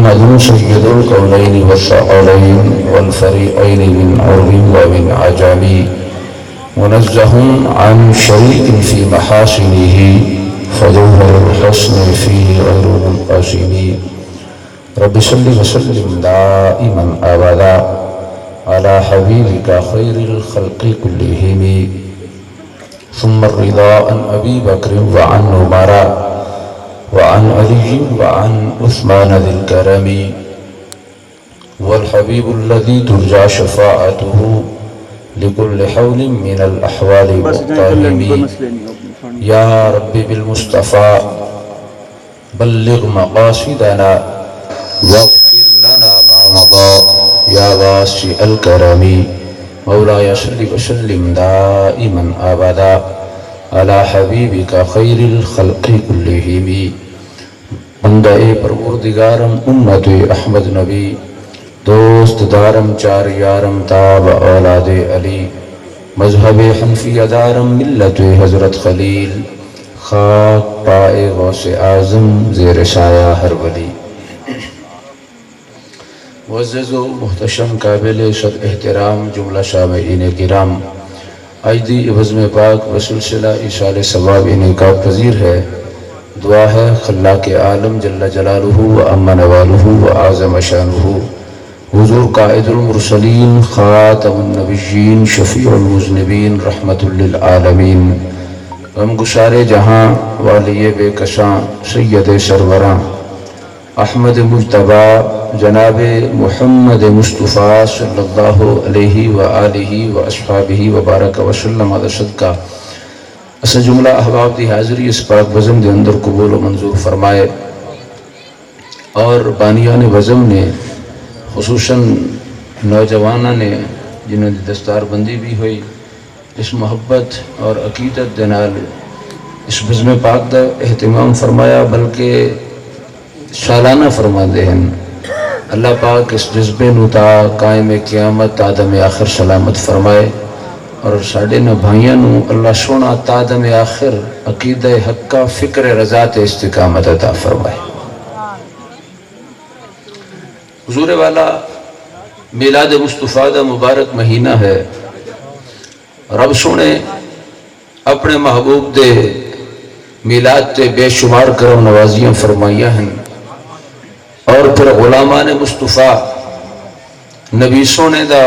محمد سید الکونین والثقلین والفریقین من عرب ومن عجم منزہ عن شریک فی محاسنہ فجوہر الحسن فیہ غیر منقسم رب صل وسلم دائما ابدا على حبیبک خیر الخلق کلہم ثم الرضا عن ابی بکر وعن عمر وعن علی وعن عثمان ذی الکرم والحبیب الذی ترجى شفاعته لكل حول من الاحوال مقترم یا رب بالمصطفى بلغ مقاصدنا واغفر لنا ما مضى یا واسع الکرم مولاي صل وسلم دائما ابدا على حبیبک خیر الخلق کلہم بندہ پروردگارم امت احمد نبی دوست دارم چار یارم تاب اولاد علی مذہب حنفی دارم ملت حضرت خلیل خاک پائے غوث اعظم زیر سایہ ہر ولی معزز و محتشم قابل صد احترام جملہ سامعین کرام آئیدی بزم پاک و سلسلہ ایصال ثواب انعقاد پذیر ہے دعا ہے خلاق عالم جل جلالہ و اما نوالہ و اعظم شانہ حضور قائد المرسلین خاتم النبیین شفیع المذنبین رحمت للعالمین غم گسار جہاں والی بے کساں سید سروراں احمد مجتبی جناب محمد مصطفیٰ صلی اللہ علیہ وآلہ واصحابہ وبارک وسلم علی صدقہ اس جملہ احباب دی حاضری اس پاک بزم دے اندر قبول و منظور فرمائے اور بانیان بزم نے خصوصاً نوجوانہ نے جنہوں نے دستار بندی بھی ہوئی اس محبت اور عقیدت دنال اس بزم پاک دا اہتمام فرمایا بلکہ سالانہ فرما دے ہیں اللہ پاک اس جذبے نتا قائم قیامت آدم آخر سلامت فرمائے اور ساڑھے نہ بھائیاں نو اللہ سونا آدم آخر عقیدہ حق کا فکر رضات استقامت عطا فرمائے حضور والا میلاد مصطفیٰ دا مبارک مہینہ ہے رب سونے اپنے محبوب دے میلاد تے بے شمار کرم نوازیاں فرمائیاں ہیں اور پھر غلامان مصطفیٰ نبی سونے دا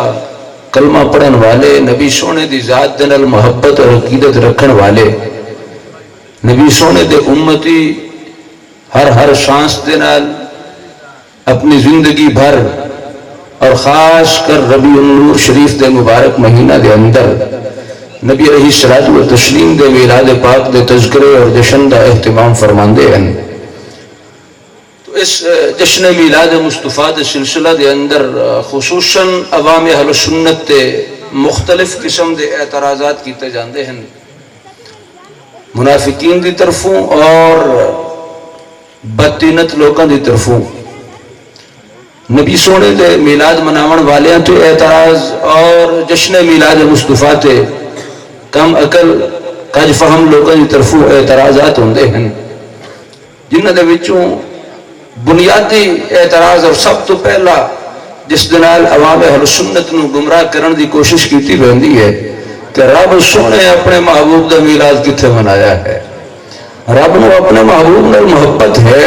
کلمہ پڑھن والے نبی سونے دی ذات دنال محبت اور عقیدت رکھن والے نبی سونے دے امتی ہر شانس دنال اپنی زندگی بھر اور خاص کر ربیع النور شریف دے مبارک مہینہ دے اندر نبی علیہ الصلوۃ والتسلیم دے میلاد پاک دے تذکرے اور جشن دا اہتمام فرماندے ہیں تو اس جشن میلاد مصطفیٰ دے سلسلہ دے اندر خصوصاً عوام اہل سنت تے مختلف قسم دے اعتراضات کیتے جاندے ہیں منافقین دی طرفوں اور بدتینت لوکاں دی طرفوں نبی سونے دے میلاد مناون والیاں تو اعتراض اور جشن میلاد مصطفیٰ تے کم عقل کج فہم لوگوں کی طرفوں اعتراضات ہوندے ہیں جنہاں دے وچوں بنیادی اعتراض اور سب تو پہلا جس دنال عوام اہل سنت نو گمراہ کرن دی کوشش کیتی ویندی ہے کہ رب سونے اپنے محبوب دا میلاد کتھے منایا ہے رب نو اپنے محبوب نال محبت ہے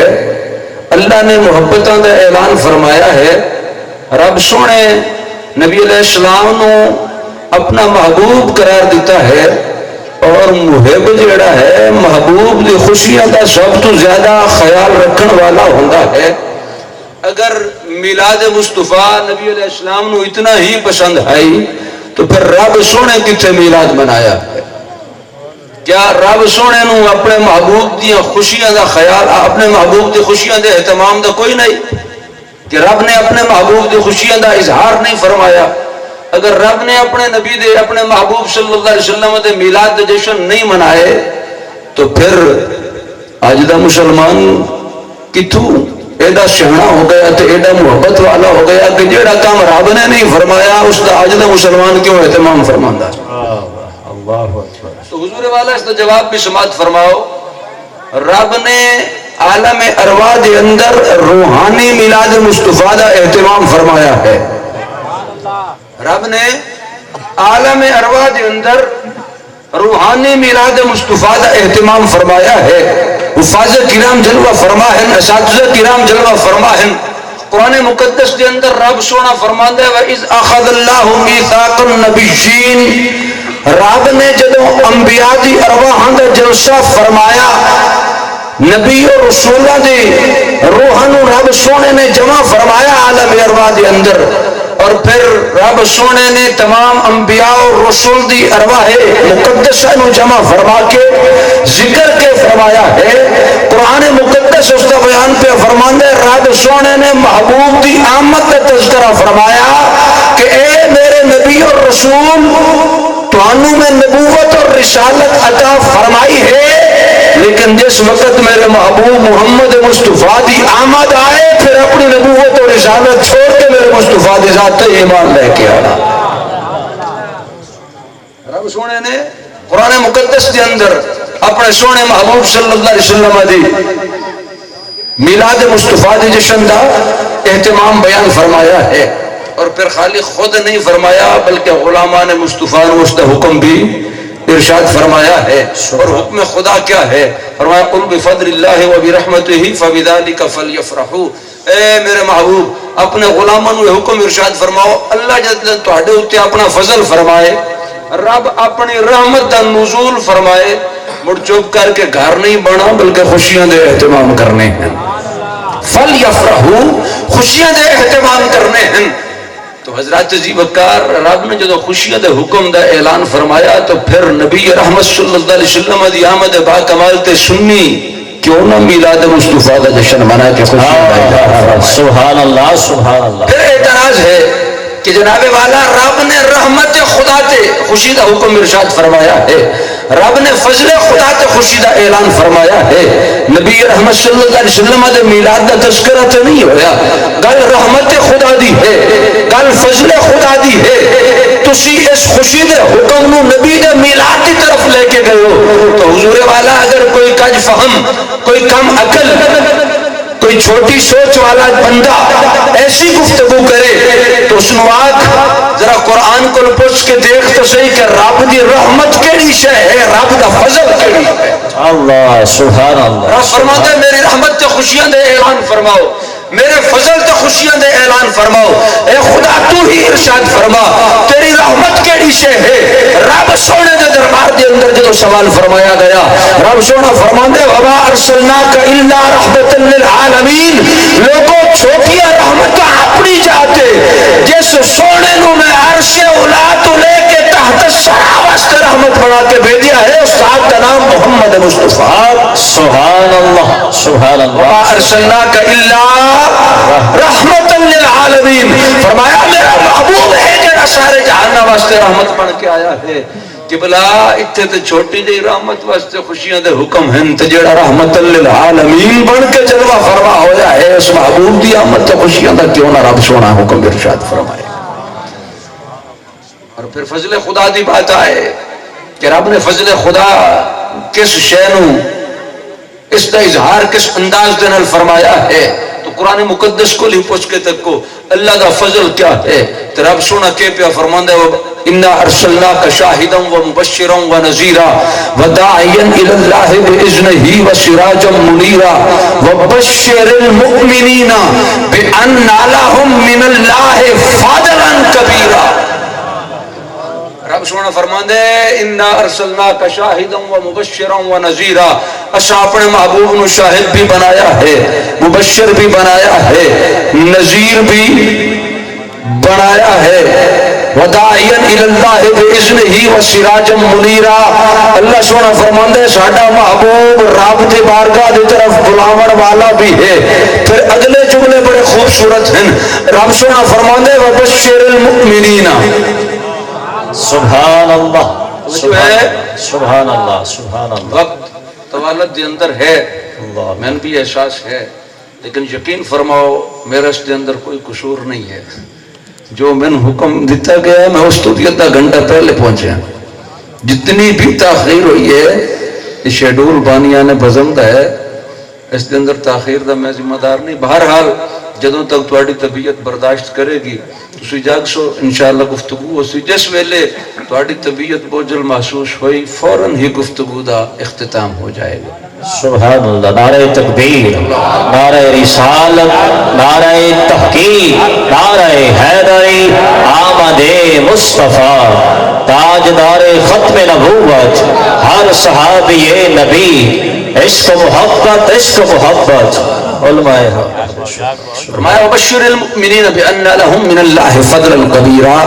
اللہ نے محبتاں دا اعلان فرمایا ہے رب سونے نبی علیہ السلام نو اپنا محبوب قرار دیتا ہے اور محب جڑا ہے محبوب دی خوشیاں دا سب تو زیادہ خیال رکھن والا ہوندہ ہے اگر میلاد مصطفیٰ نبی علیہ السلام نو اتنا ہی پسند آئی تو پھر رب سونے کتھے میلاد منایا ہے کیا رب سونے نو اپنے محبوب دی خوشیاں دا خیال اپنے محبوب دی خوشیاں دے اہتمام دا کوئی نہیں کہ رب نے اپنے محبوب دی خوشیاں دا اظہار نہیں فرمایا اگر رب نے اپنے نبی دے اپنے محبوب صلی اللہ علیہ وسلم دے میلاد دے جشن نہیں منائے تو پھر آج دا مسلمان کتھوں ایڈا سیاح ہو گیا تو ایڈا محبت والا ہو گیا کہ جیڑا کام رب نے نہیں فرمایا اس دا آج دا مسلمان کیوں اہتمام فرماندہ تو حضور والا اس دا جواب بھی سماعت فرماؤ رب نے عالم ارواح دے اندر روحانی میلاد مصطفیٰ دا اہتمام فرمایا ہے. رب نے عالم ارواح دے اندر روحانی میلاد مصطفیٰ دا اہتمام فرمایا ہے. حفاظ کرام جلوہ فرما ہیں، اساتذہ کرام جلوہ فرما ہیں. قرآن مقدس دے اندر رب سونا فرماندا ہے وَإِذْ أَخَذَ اللَّهُ مِيثَاقَ النَّبِيِّينَ، رب نے جدوں انبیاء دی ارواحاں دا جلسہ فرمایا، نبی اور رسولہ دی روحاں نوں رب سونے نے جمع فرمایا عالم ارواح دے اندر، اور پھر رب سونے نے تمام انبیاء اور رسول دی ارواح مقدسہ نو جمع فرما کے ذکر کے فرمایا ہے. قرآن مقدس اس کا بیان پہ فرماندے رب سونے نے محبوب دی آمد کا تذکرہ فرمایا کہ اے میرے نبی اور رسول توانوں میں نبوت اور رسالت عطا فرمائی ہے، لیکن جس وقت میرے محبوب محمد مصطفیٰ دی آمد آئے پھر اپنی نبوت اور رسالت چھوڑ کے میرے مصطفیٰ دی ذات ایمان لے کے آنا. رب سونے نے قرآن مقدس کے اندر اپنے سونے محبوب صلی اللہ علیہ وسلم دی میلاد مصطفیٰ دی جشن دا اہتمام بیان فرمایا ہے. اور پھر خالی خود نہیں فرمایا بلکہ غلامان مصطفیٰ نے اس کا حکم بھی ارشاد فرمایا ہے. اور حکم خدا کیا ہے؟ فرمایا قل بفضل اللہ وبرحمتہ فبذلک فلیفرحوا. اے میرے محبوب اپنے غلاموں نے حکم ارشاد فرماؤ اللہ جل تواڈے اوتے اپنا فضل فرمائے، رب اپنی رحمت دا نزول فرمائے، مڑ چپ کر کے گھر نہیں بنا بلکہ خوشیاں دے اہتمام کرنے ہیں. فلیفرحوا، خوشیاں دے اہتمام کرنے ہیں. تو حضرات جی بکار رب نے جدو خوشیاں دے حکم دا اعلان فرمایا تو پھر نبی رحمت صلی اللہ علیہ وسلم دی آمد با کمال تے سنی کیوں نہ میلاد مصطفیٰ دا جشن منا کے خوشی. سبحان اللہ سبحان اللہ. پھر اعتراض ہے کہ جناب والا رب نے رحمت خدا تے خوشی دا حکم ارشاد فرمایا ہے، رب نے فضل خدا تے خوشی دا اعلان فرمایا ہے. نبی رحمت صلی اللہ علیہ وسلم دے میلاد دا تذکرہ تو نہیں ہویا. گل رحمت خدا دی ہے، گل فضل خدا دی ہے. تسی اس خوشی دے حکم نو نبی دے میلاد کی طرف لے کے گئے ہو تو حضور والا اگر کوئی کج فہم، کوئی کم عقل، کوئی چھوٹی سوچ والا بندہ ایسی گفتگو کرے تو اس نواق ذرا قرآن کو پوچھ کے دیکھ تو صحیح کہ رب دی رحمت کیڑی شے ہے، رب دا فضل کیڑی ہے. اللہ سبحان اللہ. رب فرماتا ہے میری رحمت تے خوشیاں دے اعلان فرماؤ، میرے فضل تے خوشیاں دے اعلان فرماؤ. اے خدا تو ہی ارشاد فرما تیری رحمت کیڑی شے ہے. رب سونے دے دربار دے اندر جدو سوال فرمایا گیا رب سونا فرماندے وما ارسلناک الا رحمت للعالمین. لوگوں چھوٹیاں رحمت اپنی جاتے جس سونے نو میں عرش اولا تو لے کے تحت الثرى واسطے رحمت بنا کے بھیجا ہے، اس ذات کا نام محمد مصطفیٰ. سبحان اللہ سبحان اللہ. وما ارسلناک الا رحمت للعالمین. فرمایا میرا محبوب ہے جڑا سارے جہان واسطے رحمت بن کے آیا ہے. کہ بلا اتنے تے چھوٹی جی رحمت واسطے خوشیاں دے حکم ہیں تے جڑا رحمت للعالمین بن کے جلوہ فرما ہویا ہے اس محبوب دی آمد تے خوشیاں دا کیوں نہ رب سونا حکم ارشاد فرمائے. اور پھر فضل خدا دی بات آئے کہ رب نے فضل خدا کس شے نو اس کا اظہار کس انداز دے نال فرمایا ہے تو قرآن مقدس کو لی پوچھ کے تک کو اللہ دا فضل کیا ہے تو رب سونا کے پیا فرماندہ اِنَّا أَرْسَلْنَاكَ شَاهِدًا وَمُبَشِّرًا وَنَذِيرًا وَدَاعِيًا إِلَى اللَّهِ بِإِذْنِهِ وَسِرَاجًا مُنِيرًا وَبَشِّرِ الْمُؤْمِنِينَ بِأَنَّ لَهُم مِّنَ اللَّهِ فَضْلًا كَبِيرًا. رب سونا فرماندے اِنَّا أَرْسَلْنَاكَ شَاهِدًا وَمُبَشِّرًا وَنَذِيرًا. اسا اپنے محبوب نو شاہد بھی بنایا ہے، مبشر بھی بنایا ہے، نذیر بھی بنایا ہے. وداعیا الی اللہ باذنہ وسراجا منیرا. اللہ سونا فرماندا ہے ساڈا محبوب رب دی بارگاہ دی طرف بلاون والا بھی ہے. پھر اگلے جملے بڑے خوبصورت ہیں. رب سونا فرماندا ہے وبشر المؤمنین. سبحان اللہ سبحان اللہ سبحان اللہ. وقت طوالت دے اندر ہے، میں بھی احساس ہے، لیکن یقین فرماؤ میرا اس دے اندر کوئی قصور نہیں ہے. جو میں حکم دیتا گیا میں اس تو آدھا گھنٹہ پہلے پہنچا. جتنی بھی تاخیر ہوئی ہے یہ شیڈول بانیہ نے بزمتا ہے اس کے اندر تاخیر دا میں ذمہ دار نہیں. بہرحال جدوں تک تہاڈی طبیعت برداشت کرے گی تسی جاگ سو انشاءاللہ گفتگو ہو سی. جس ویلے تہاڈی طبیعت بوجھل محسوس ہوئی فوراً ہی گفتگو دا اختتام ہو جائے گا. سبحان اللہ. نعرہ تکبیر، نعرہ رسالت، نعرہ تحقیق، نعرہ حیدری، آمد مصطفیٰ، تاجدار ختم نبوت، ہر صحابی نبی، عشق محبت، عشق محبت، علماء فرمایا وبشر المؤمنین بان لهم من اللہ فضلا کبیرا.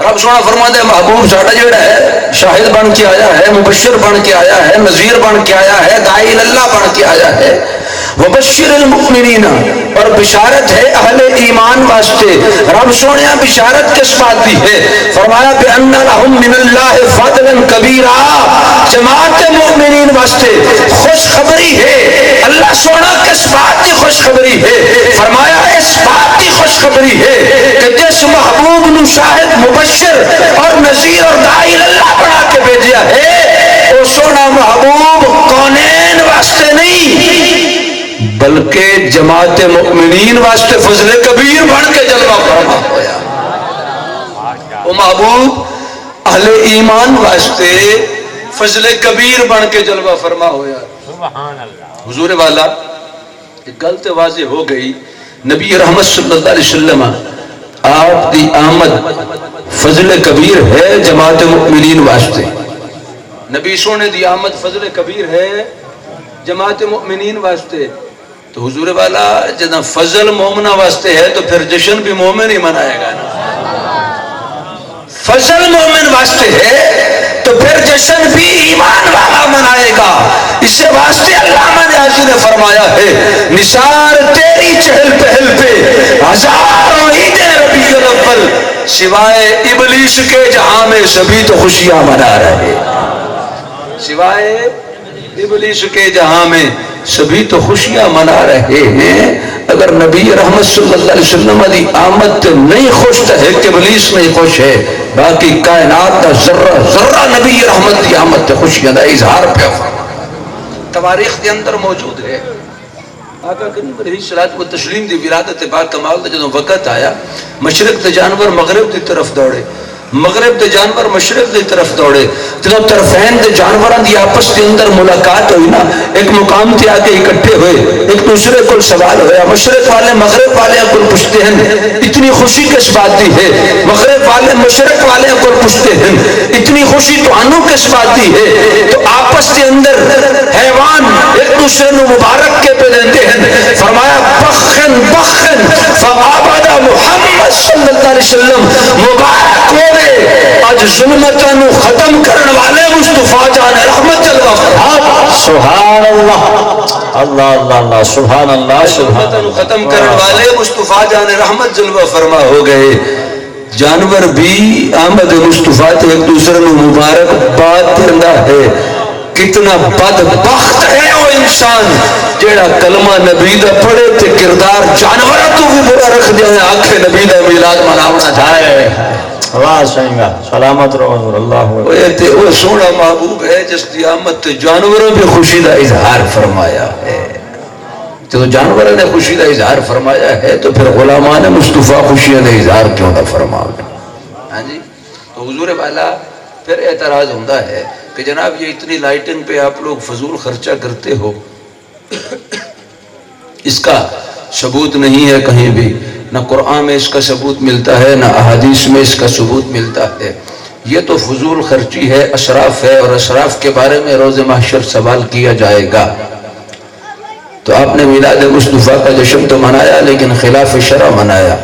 رب سونا فرماتا ہے محبوب ساڈا جڑا ہے شاہد بن کے آیا ہے، مبشر بن کے آیا ہے، نذیر بن کے آیا ہے، داعی اللہ بن کے آیا ہے. وبشر المؤمنین، اور بشارت ہے اہل ایمان واسطے. رب سونے بشارت کس بات دی ہے؟ فرمایا بان لهم من اللہ فضلا کبیرا، جماعت مومنین واسطے خوشخبری ہے. اللہ سونا کس بات کی خوشخبری ہے؟ فرمایا اس بات کی خوشخبری ہے کہ جس محبوب نو شاہد، مبشر اور نذیر اور داعی اللہ بنا کے بھیجا ہے، وہ سونا محبوب کونین واسطے نہیں بلکہ جماعت مومنین واسطے فضل کبیر بن کے جلوہ فرما ہویا. وہ محبوب اہل ایمان واسطے فضل کبیر بن کے جلوہ فرما ہویا. حضور والا ایک غلط واضح ہو گئی. نبی رحمت صلی اللہ علیہ وسلم آپ دی آمد فضل کبیر ہے جماعت مؤمنین واسطے. نبی سونے دی آمد فضل کبیر ہے جماعت مؤمنین واسطے. تو حضور والا جدہ فضل مومنہ واسطے ہے تو پھر جشن بھی مومن ہی منائے گا نا. فضل مومن واسطے ہے تو پھر جشن بھی ایمان والا منائے گا. اس واسطے علامہ نیازی نے فرمایا ہے نثار تیری چہل پہل پہ ہزاروں عیدیں ربیع الاول، سوائے ابلیس کے جہاں میں سبھی تو خوشیاں منا رہے. سوائے ابلیس کے جہاں میں سبھی تو خوشیاں منا رہے ہیں. اگر نبی رحمت صلی اللہ علیہ وسلم دی آمد تے نہیں خوش ہے کہ ابلیس نہیں خوش ہے، باقی کائنات کا ذرہ ذرہ نبی رحمت دی آمد تے خوشیاں دا اظہار پہ تواریخ کے اندر موجود ہے. آقا کریم علیہ الصلوۃ والتسلیم دی ولادت با کمال دا جدوں وقت آیا، مشرق تے جانور مغرب دی طرف دوڑے، مغرب دے جانور مشرق دی طرف دوڑے. جدوں طرفین دے جانوراں دی آپس دے اندر ملاقات ہوئی نا، ایک مقام تے آ کے اکٹھے ہوئے، ایک دوسرے کو سوال ہویا. مشرق والے مغرب والے کو پوچھتے ہیں اتنی خوشی کس بات دی ہے؟ مغرب والے مشرق والے کو پوچھتے ہیں اتنی خوشی تو انو کس بات دی ہے؟ تو آپس دے اندر حیوان ایک دوسرے نو مبارک کے پہ دیتے ہیں. فرمایا بخن بخن فعبد محمد صلی اللہ علیہ وسلم، مبارک ہوئے آج ظلمتوں ختم کرنے والے مصطفیٰ جان رحمت جلوہ فرما. سبحان اللہ اللہ اللہ اللہ سبحان اللہ. ظلمتوں ختم کرنے والے مصطفیٰ جان رحمت جلوہ فرما ہو گئے. جانور بھی آمد مصطفیٰ تے ایک دوسرے میں مبارک بات کرنا ہے. کتنا بدبخت ہے وہ انسان جیڑا کلمہ نبی دا پڑھے تے کردار جانورہ تو بھی برا رکھ دیا ہے. آنکھیں نبی دا میلاد مناونا جائے. آواز سائیں گا سلامت رہو اللہ. وہ سونا محبوب ہے جس کی آمد جانوروں بھی خوشی دا اظہار فرمایا ہے. تو جانوروں نے خوشی دا اظہار فرمایا ہے تو پھر غلامان مصطفیٰ خوشیاں دا اظہار کیوں نہ فرماؤ؟ ہاں جی. تو حضور والا پھر اعتراض ہوتا ہے کہ جناب یہ اتنی لائٹنگ پہ آپ لوگ فضول خرچہ کرتے ہو، اس کا ثبوت نہیں ہے کہیں بھی، نہ قرآن میں اس کا ثبوت ملتا ہے نہ احادیث میں اس کا ثبوت ملتا ہے. یہ تو فضول خرچی ہے، اسراف ہے، اور اسراف کے بارے میں روز محشر سوال کیا جائے گا. تو آپ نے میلاد مصطفیٰ کا جشن تو منایا لیکن خلاف شرع منایا.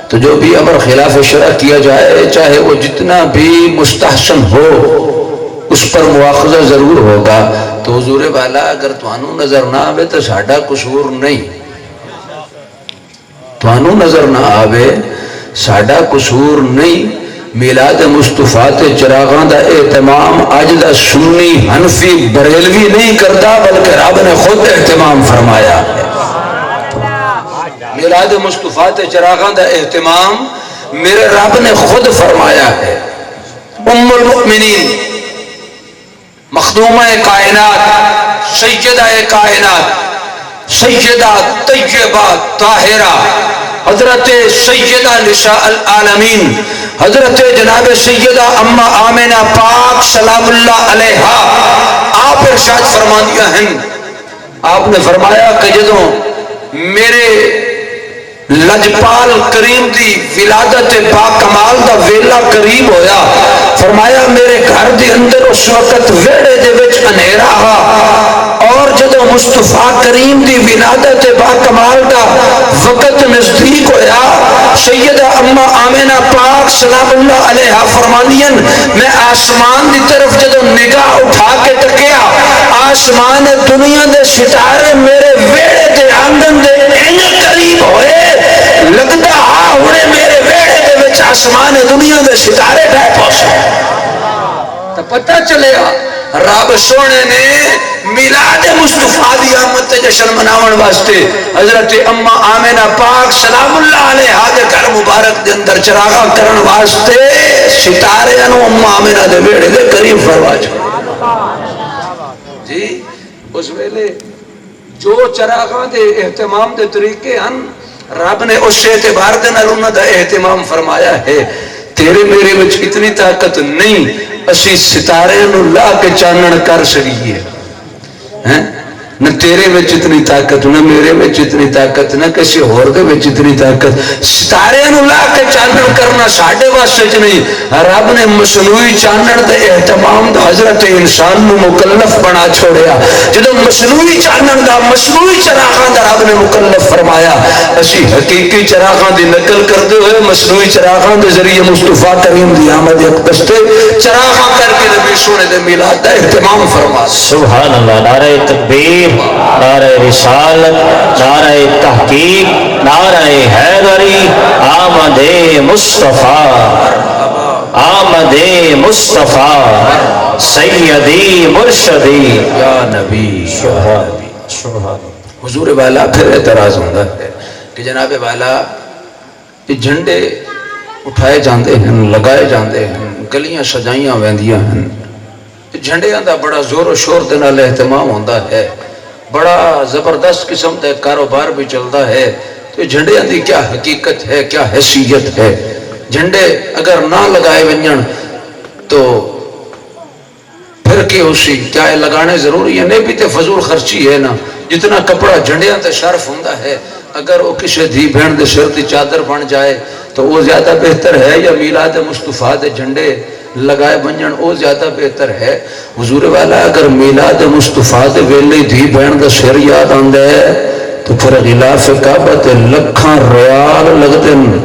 تو جو بھی امر خلاف شرع کیا جائے چاہے وہ جتنا بھی مستحسن ہو اس پر مواخذہ ضرور ہوگا. تو حضور والا اگر توانو نظر نہ آوے تو ساڈا قصور نہیں، توانو نظر نہ آوے ساڈا قصور نہیں. میلاد مصطفیٰ تے چراغاں دا اہتمام اج دا سنی حنفی بریلوی نہیں کرتا بلکہ رب نے خود اہتمام فرمایا ہے. میلاد مصطفیٰ تے چراغاں دا اہتمام میرے رب نے خود فرمایا ہے. ام المؤمنین، مخدومہ کائنات، سیدہ کائنات، سیدہ طیبہ طاہرہ حضرت سیدہ نساء العالمین حضرت جناب سیدہ اما آمنہ پاک سلام اللہ علیہا آپ ارشاد فرما دیا ہیں. آپ نے فرمایا کہ جدوں میرے لجپال کریم دی ولادت پاک کمال دا ویلا قریب ہویا، فرمایا میرے گھر دے اندر اس وقت ویڑے دے وچ انہیرا ہا، اور جدوں مصطفیٰ کریم دی ولادت پاک کمال دا وقت نزدیک ہویا، سیدہ اما آمنہ پاک سلام اللہ علیہا فرمانیاں میں آسمان دی طرف جدوں نگاہ اٹھا کے تکیا، آسمان دنیا دے ستارے میرے ویڑے دے آنگن دے انج قریب ہوئے لگتا ہاں ہونے میرے ویڑے دے وچ آسمان دنیا دے ستارے ڈھائے پہنچے. تو پتہ چلے رب سونے نے میلاد مصطفیٰ دی آمد تے جشن مناون واسطے حضرت اما آمنہ پاک سلام اللہ علیہا دے گھر مبارک دے اندر چراغاں کرن واسطے ستارے انو اما آمنہ دے ویڑے دے قریب فرما چھوڑے. جی اس ویلے جو چراغاں دے اہتمام دے طریقے ہن رب نے اس اعتبار دے نال انہاں دا اہتمام فرمایا ہے. تیرے میرے وچ اتنی طاقت نہیں اسی ستارے نو لا کے چانن کر سکیے، نہ تیرے وچ اتنی طاقت نہ میرے وچ اتنی طاقت نہ کسی اور دے وچ اتنی طاقت. ستارے نو لا کے چانن کرنا ساڈے واسطے وچ نہیں، رب نے مصنوعی چانن دے اہتمام دا حضرت انسان نو مکلف بنا چھوڑیا. جدوں مصنوعی چانن دا مصنوعی چراغاں دا رب نے مکلف فرمایا، اسی حقیقی چراغاں دی نقل کردے ہوئے مصنوعی چراغاں دے ذریعے مصطفیٰ کریم دی آمد اقدس تے چراغاں کر کے نبی سونے دے میلاد دا اہتمام فرما. سبحان اللہ. نعرہ تکبیر، نعرہ رسالت، نعرہ تحقیق، نعرہ حیدری. آمد مصطفیٰ، آمد مصطفیٰ، سیدی مرشدی یا نبی. سبحان. حضور والا پھر اعتراض ہوتا ہے کہ جناب والا یہ جھنڈے اٹھائے جاندے ہیں، لگائے جاندے ہیں، گلیاں سجائیاں ویندیاں ہیں، جھنڈیاں دا بڑا زور و شور دے نال اہتمام ہوتا ہے، بڑا زبردست قسم کا کاروبار بھی چلتا ہے. تو جھنڈیاں دی کیا حقیقت ہے، کیا حیثیت ہے؟ جھنڈے اگر نہ لگائے ونجن تو پھر کی اسی کیا لگانے ضروری ہے؟ نہیں بھی تے فضول خرچی ہے نا. جتنا کپڑا جھنڈیاں تے شرف ہوندا ہے، اگر وہ کسی دھی بہن دے سر دی چادر بن جائے تو وہ زیادہ بہتر ہے، یا میلاد مصطفیٰ دے جھنڈے لگائے بنجن وہ زیادہ بہتر ہے؟ حضور والا اگر میلاد مصطفیٰ دے ویلے دھی بہن دا سر یاد آندا ہے تو پھر غلاف کعبہ تے لکھاں ریال لگتے ہیں.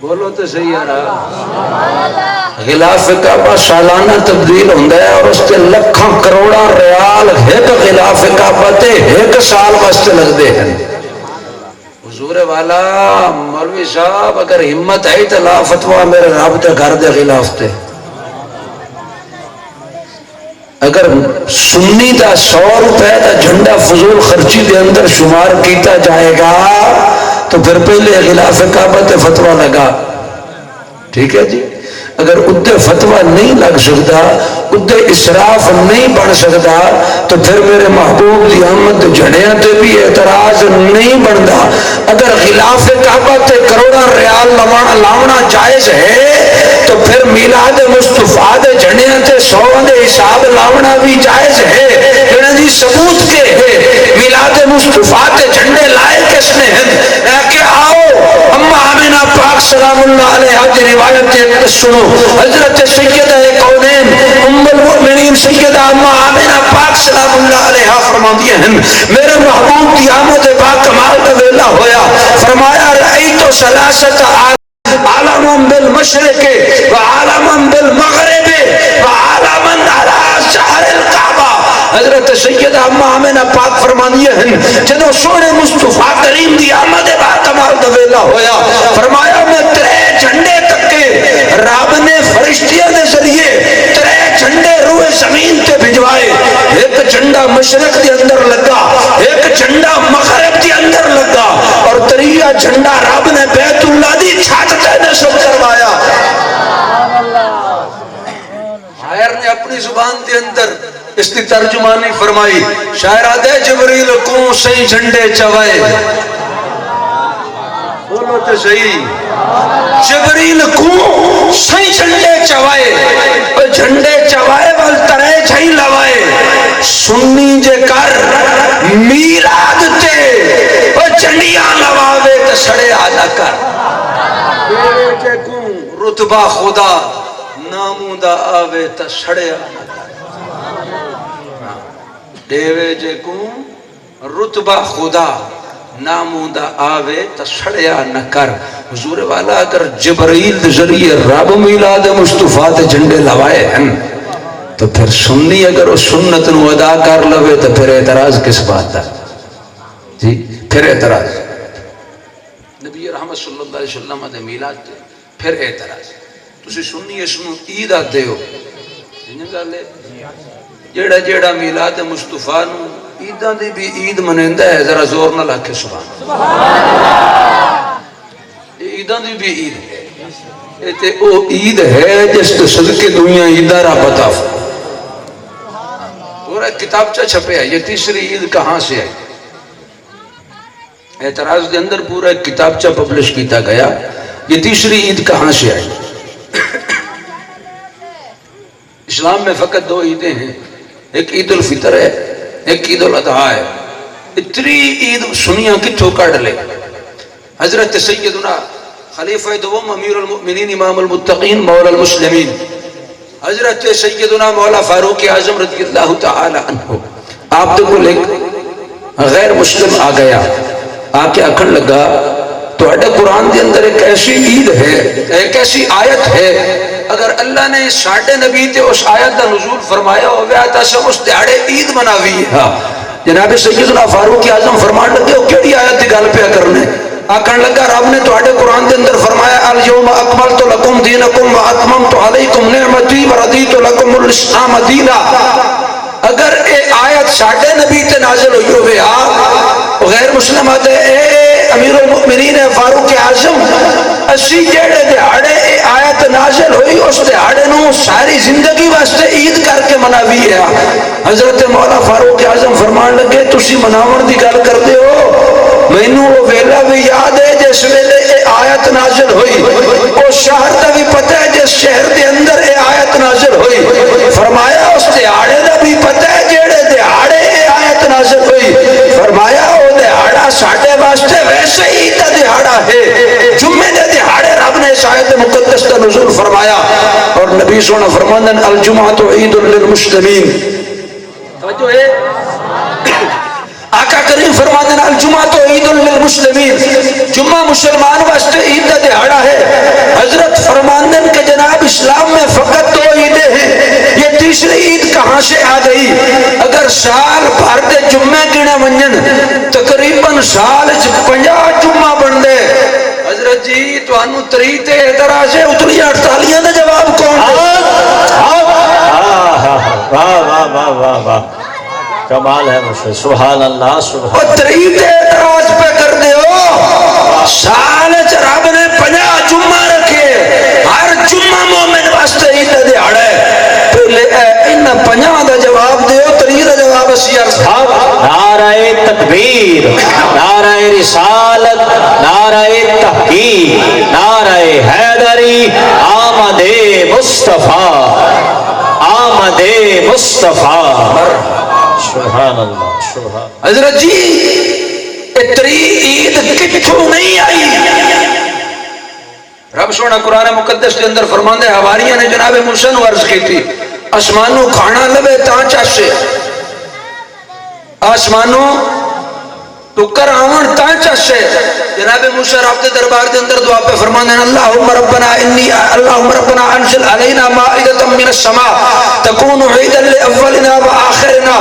بولو تو صحیح آ رہا. غلاف کعبہ سالانہ تبدیل ہوتا ہے اور اس تے لکھاں کروڑا ریال ایک غلاف کعبہ تے ایک سال واسطے لگتے ہیں. حضور والا مولوی صاحب اگر ہمت ہے تو لا فتویٰ میرے رب دے گھر دے خلاف تے. اگر سنی دا 100 روپے دا جھنڈا فضول خرچی دے اندر شمار کیتا جائے گا تو پھر پہلے غلاف کعبہ تے فتویٰ لگا. ٹھیک ہے جی. اگر ادھے فتویٰ نہیں لگ سکتا، ادھے اسراف نہیں بن سکتا، تو پھر میرے محبوب دی آمد جھڑیاں تے بھی اعتراض نہیں بنتا. اگر غلاف کعبہ تے کروڑا ریال لاونا جائز ہے تو پھر میلاد مصطفیٰ دے جھڑیاں تے 100 دے حساب لاونا بھی جائز ہے. انہاں دی ثبوت کے ہے میلاد مصطفیٰ تے جھنڈے لائے کس نے ہیں کہ آؤ اما آمنہ پاک سلام اللہ علیہ دی روایت تے سنو. حضرت سیدہ کونین ام المؤمنین سیدہ اما آمنہ پاک سلام اللہ علیہ فرماتی ہیں میرے محبوب کی آمد پاک کمال کا ویلا ہویا، فرمایا رأیت ثلاثت عالم بالمشرق وعالم بالمغرب وعالم على شہر الکعبہ. حضرت سیدہ اما آمنہ پاک فرماتی ہیں جنہوں سونے مصطفیٰ کریم دی آمد پاک کمال کا ویلا ہویا، فرمایا میں 3 جھنڈے تک کے رب نے فرشتیاں دے ذریعے 3 جھنڈے روئے زمین تے بھجوائے. ایک جھنڈا مشرق دے اندر لگا، ایک جھنڈا مغرب دے اندر لگا، اور 3 جھنڈا رب نے بیت اللہ دی چھت تے نصب کروایا. شاعر نے اپنی زبان دے اندر اس کی ترجمانی فرمائی شاعرہ دے جبریل کو سی جھنڈے چوائے بولو تو صحیح جبریل کو سی جھنڈے چوائے جھنڈے چوائے وال ترے چھئی لوائے سنی جے کر میلاد تے جھنڈیاں لواوے تو سڑے آدھا کر بیڑے جے کو رتبہ خدا ناموں دا آوے تا سڑے آنا دیوے جے کو رتبہ خدا ناموں دا آوے تا سڑیا نہ کر حضور والا اگر جبرائیل ذریعے رب میلاد مصطفیٰ تے جھنڈے لوائے ہیں تو پھر سنی اگر وہ سنت نو ادا کر لوے تو پھر اعتراض کس بات ہے جی پھر اعتراض نبی رحمت صلی اللہ علیہ وسلم دے میلاد تے پھر اعتراض تسی سنی اس نو عید آتے ہو جیڑا جیڑا میلاد مصطفیٰ نو عیداں دی بھی عید منیندہ ہے ذرا زور نہ لاکھے سبحان عیداں دی بھی عید ہے تے او عید ہے جس تے صدقے دنیا عیدہ را پتا پورا کتابچہ چھپے ہے یہ تیسری عید کہاں سے ہے اعتراض دے اندر پورا ایک کتابچہ پبلش کیتا گیا یہ تیسری عید کہاں سے ہے اسلام میں فقط دو عیدیں ہیں ایک عید الفطر ہے ایک عید الاضحیٰ ہے اتنی عید سنیاں کتھوں کڑ لے حضرت سیدنا خلیفہ دوم امیر المؤمنین امام المتقین مولا المسلمین حضرت سیدنا مولا فاروق اعظم رضی اللہ تعالی عنہ آپ کو ایک غیر مسلم آ گیا آ کے اکھن لگا تو اڈے قرآن دے اندر ایک ایسی عید ہے ایک ایسی آیت ہے اگر اللہ نے ساڑھے نبی تے اس آیت دا نزول فرمایا ہویا تا سب اس دیاڑے عید مناوی ہے جناب سیدنا فاروق اعظم فرمان لگے وہ کیڑی آیت دی گل پہ کرنے آکھن لگا رب نے تو اڈے قرآن دے اندر فرمایا الیوم اکملت لکم دینکم و اتممت علیکم نعمتی و رضیت لکم الاسلام دینا اگر اے آیت ساڑھے نبی تے نازل ہوئی ہویا غیر مسلم آتے اے امیر المؤمنین فاروق اعظم اسی جیڑے دیہاڑے اے آیت نازل ہوئی اس دیہاڑے نو ساری زندگی واسطے عید کر کے مناوی ہے حضرت مولا فاروق اعظم فرمان لگے تسی مناون دی گل کر دے ہو مینوں وہ ویلا بھی یاد ہے جس ویلے اے آیت نازل ہوئی وہ شہر دا بھی پتہ ہے جس شہر دے اندر اے آیت نازل ہوئی فرمایا اس دیہاڑے دا بھی پتہ ہے جیڑے دیہاڑے اے آیت نازل ہوئی فرمایا وہ دیہاڑا ساڑھے واسطے ویسے ہی تا دیہاڑا ہے جمعے دے دیہاڑے رب نے اس آیت مقدس کا نزول فرمایا اور نبی سونا فرماندن الجمعۃ عید للمسلمین توجہ ہے آقا کریم فرماندن الجمعۃ عید للمسلمین جمعہ مسلمان واسطے عید کا دیہاڑا ہے حضرت فرماندن کہ جناب اسلام میں فقط دو عیدیں ہیں یہ تیسری عید کہاں سے آ گئی اگر سال بھر دے جمعے گنے منجن تقریباً سال 50 جمعہ بن دے حضرت جی تو انو تری تے اعتراض ہے اتنی 48 دا جواب کون واہ واہ واہ واہ واہ کمال ہے مجھے سبحان اللہ سبحان اللہ تری تے اعتراض پہ کر دے ہو سال رب نے 50 جمعہ رکھے ہر جمعہ مومن واسطے عید دا دیہاڑا ہے پہلے ان 50 دا جواب دیو تری دا جواب اسی عرض نعرہ تکبیر نعرہ رسالت نعرہ تحقیق نعرہ حیدری آمد مصطفیٰ آمد مصطفیٰ سبحان اللہ سبحان حضرت جی اتری عید کتھوں نہیں آئی رب سونا قرآن مقدس کے اندر فرماندے حواریہ نے جناب موسیٰ نو عرض کی تھی آسمانوں کھانا لبے تاں چاہشے آسمانوں ٹکر آون تاں چاہشے جناب موسیٰ رب دے دربار دے اندر دعا پہ فرماندے اللہم ربنا انزل علینا مائدتا من السماء تکون عیدا لأولنا و آخرنا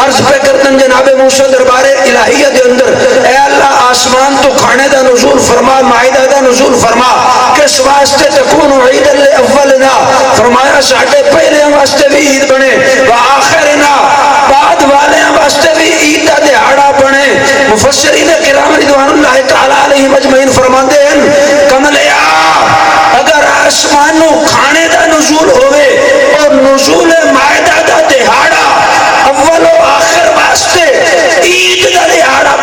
عرض پہ کردن جناب موسیٰ دربار الہیہ دے اندر اے اللہ آسمان تو کھانے دا نزول فرما مائدہ دا نزول فرما کس واسطے تکون عیدا لأولنا فرمایا ساڑھے پہلے واسطے بھی عید بنے و آخرنا بعد والے واسطے بھی عید دا دیہاڑا بنے مفسرین کرام رضوان اللہ تعالی علیہ مجمعین فرماندے ہیں کملیا اگر آسمانوں کھانے دا نزول ہوئے اور نزول مائدہ دا دیہاڑا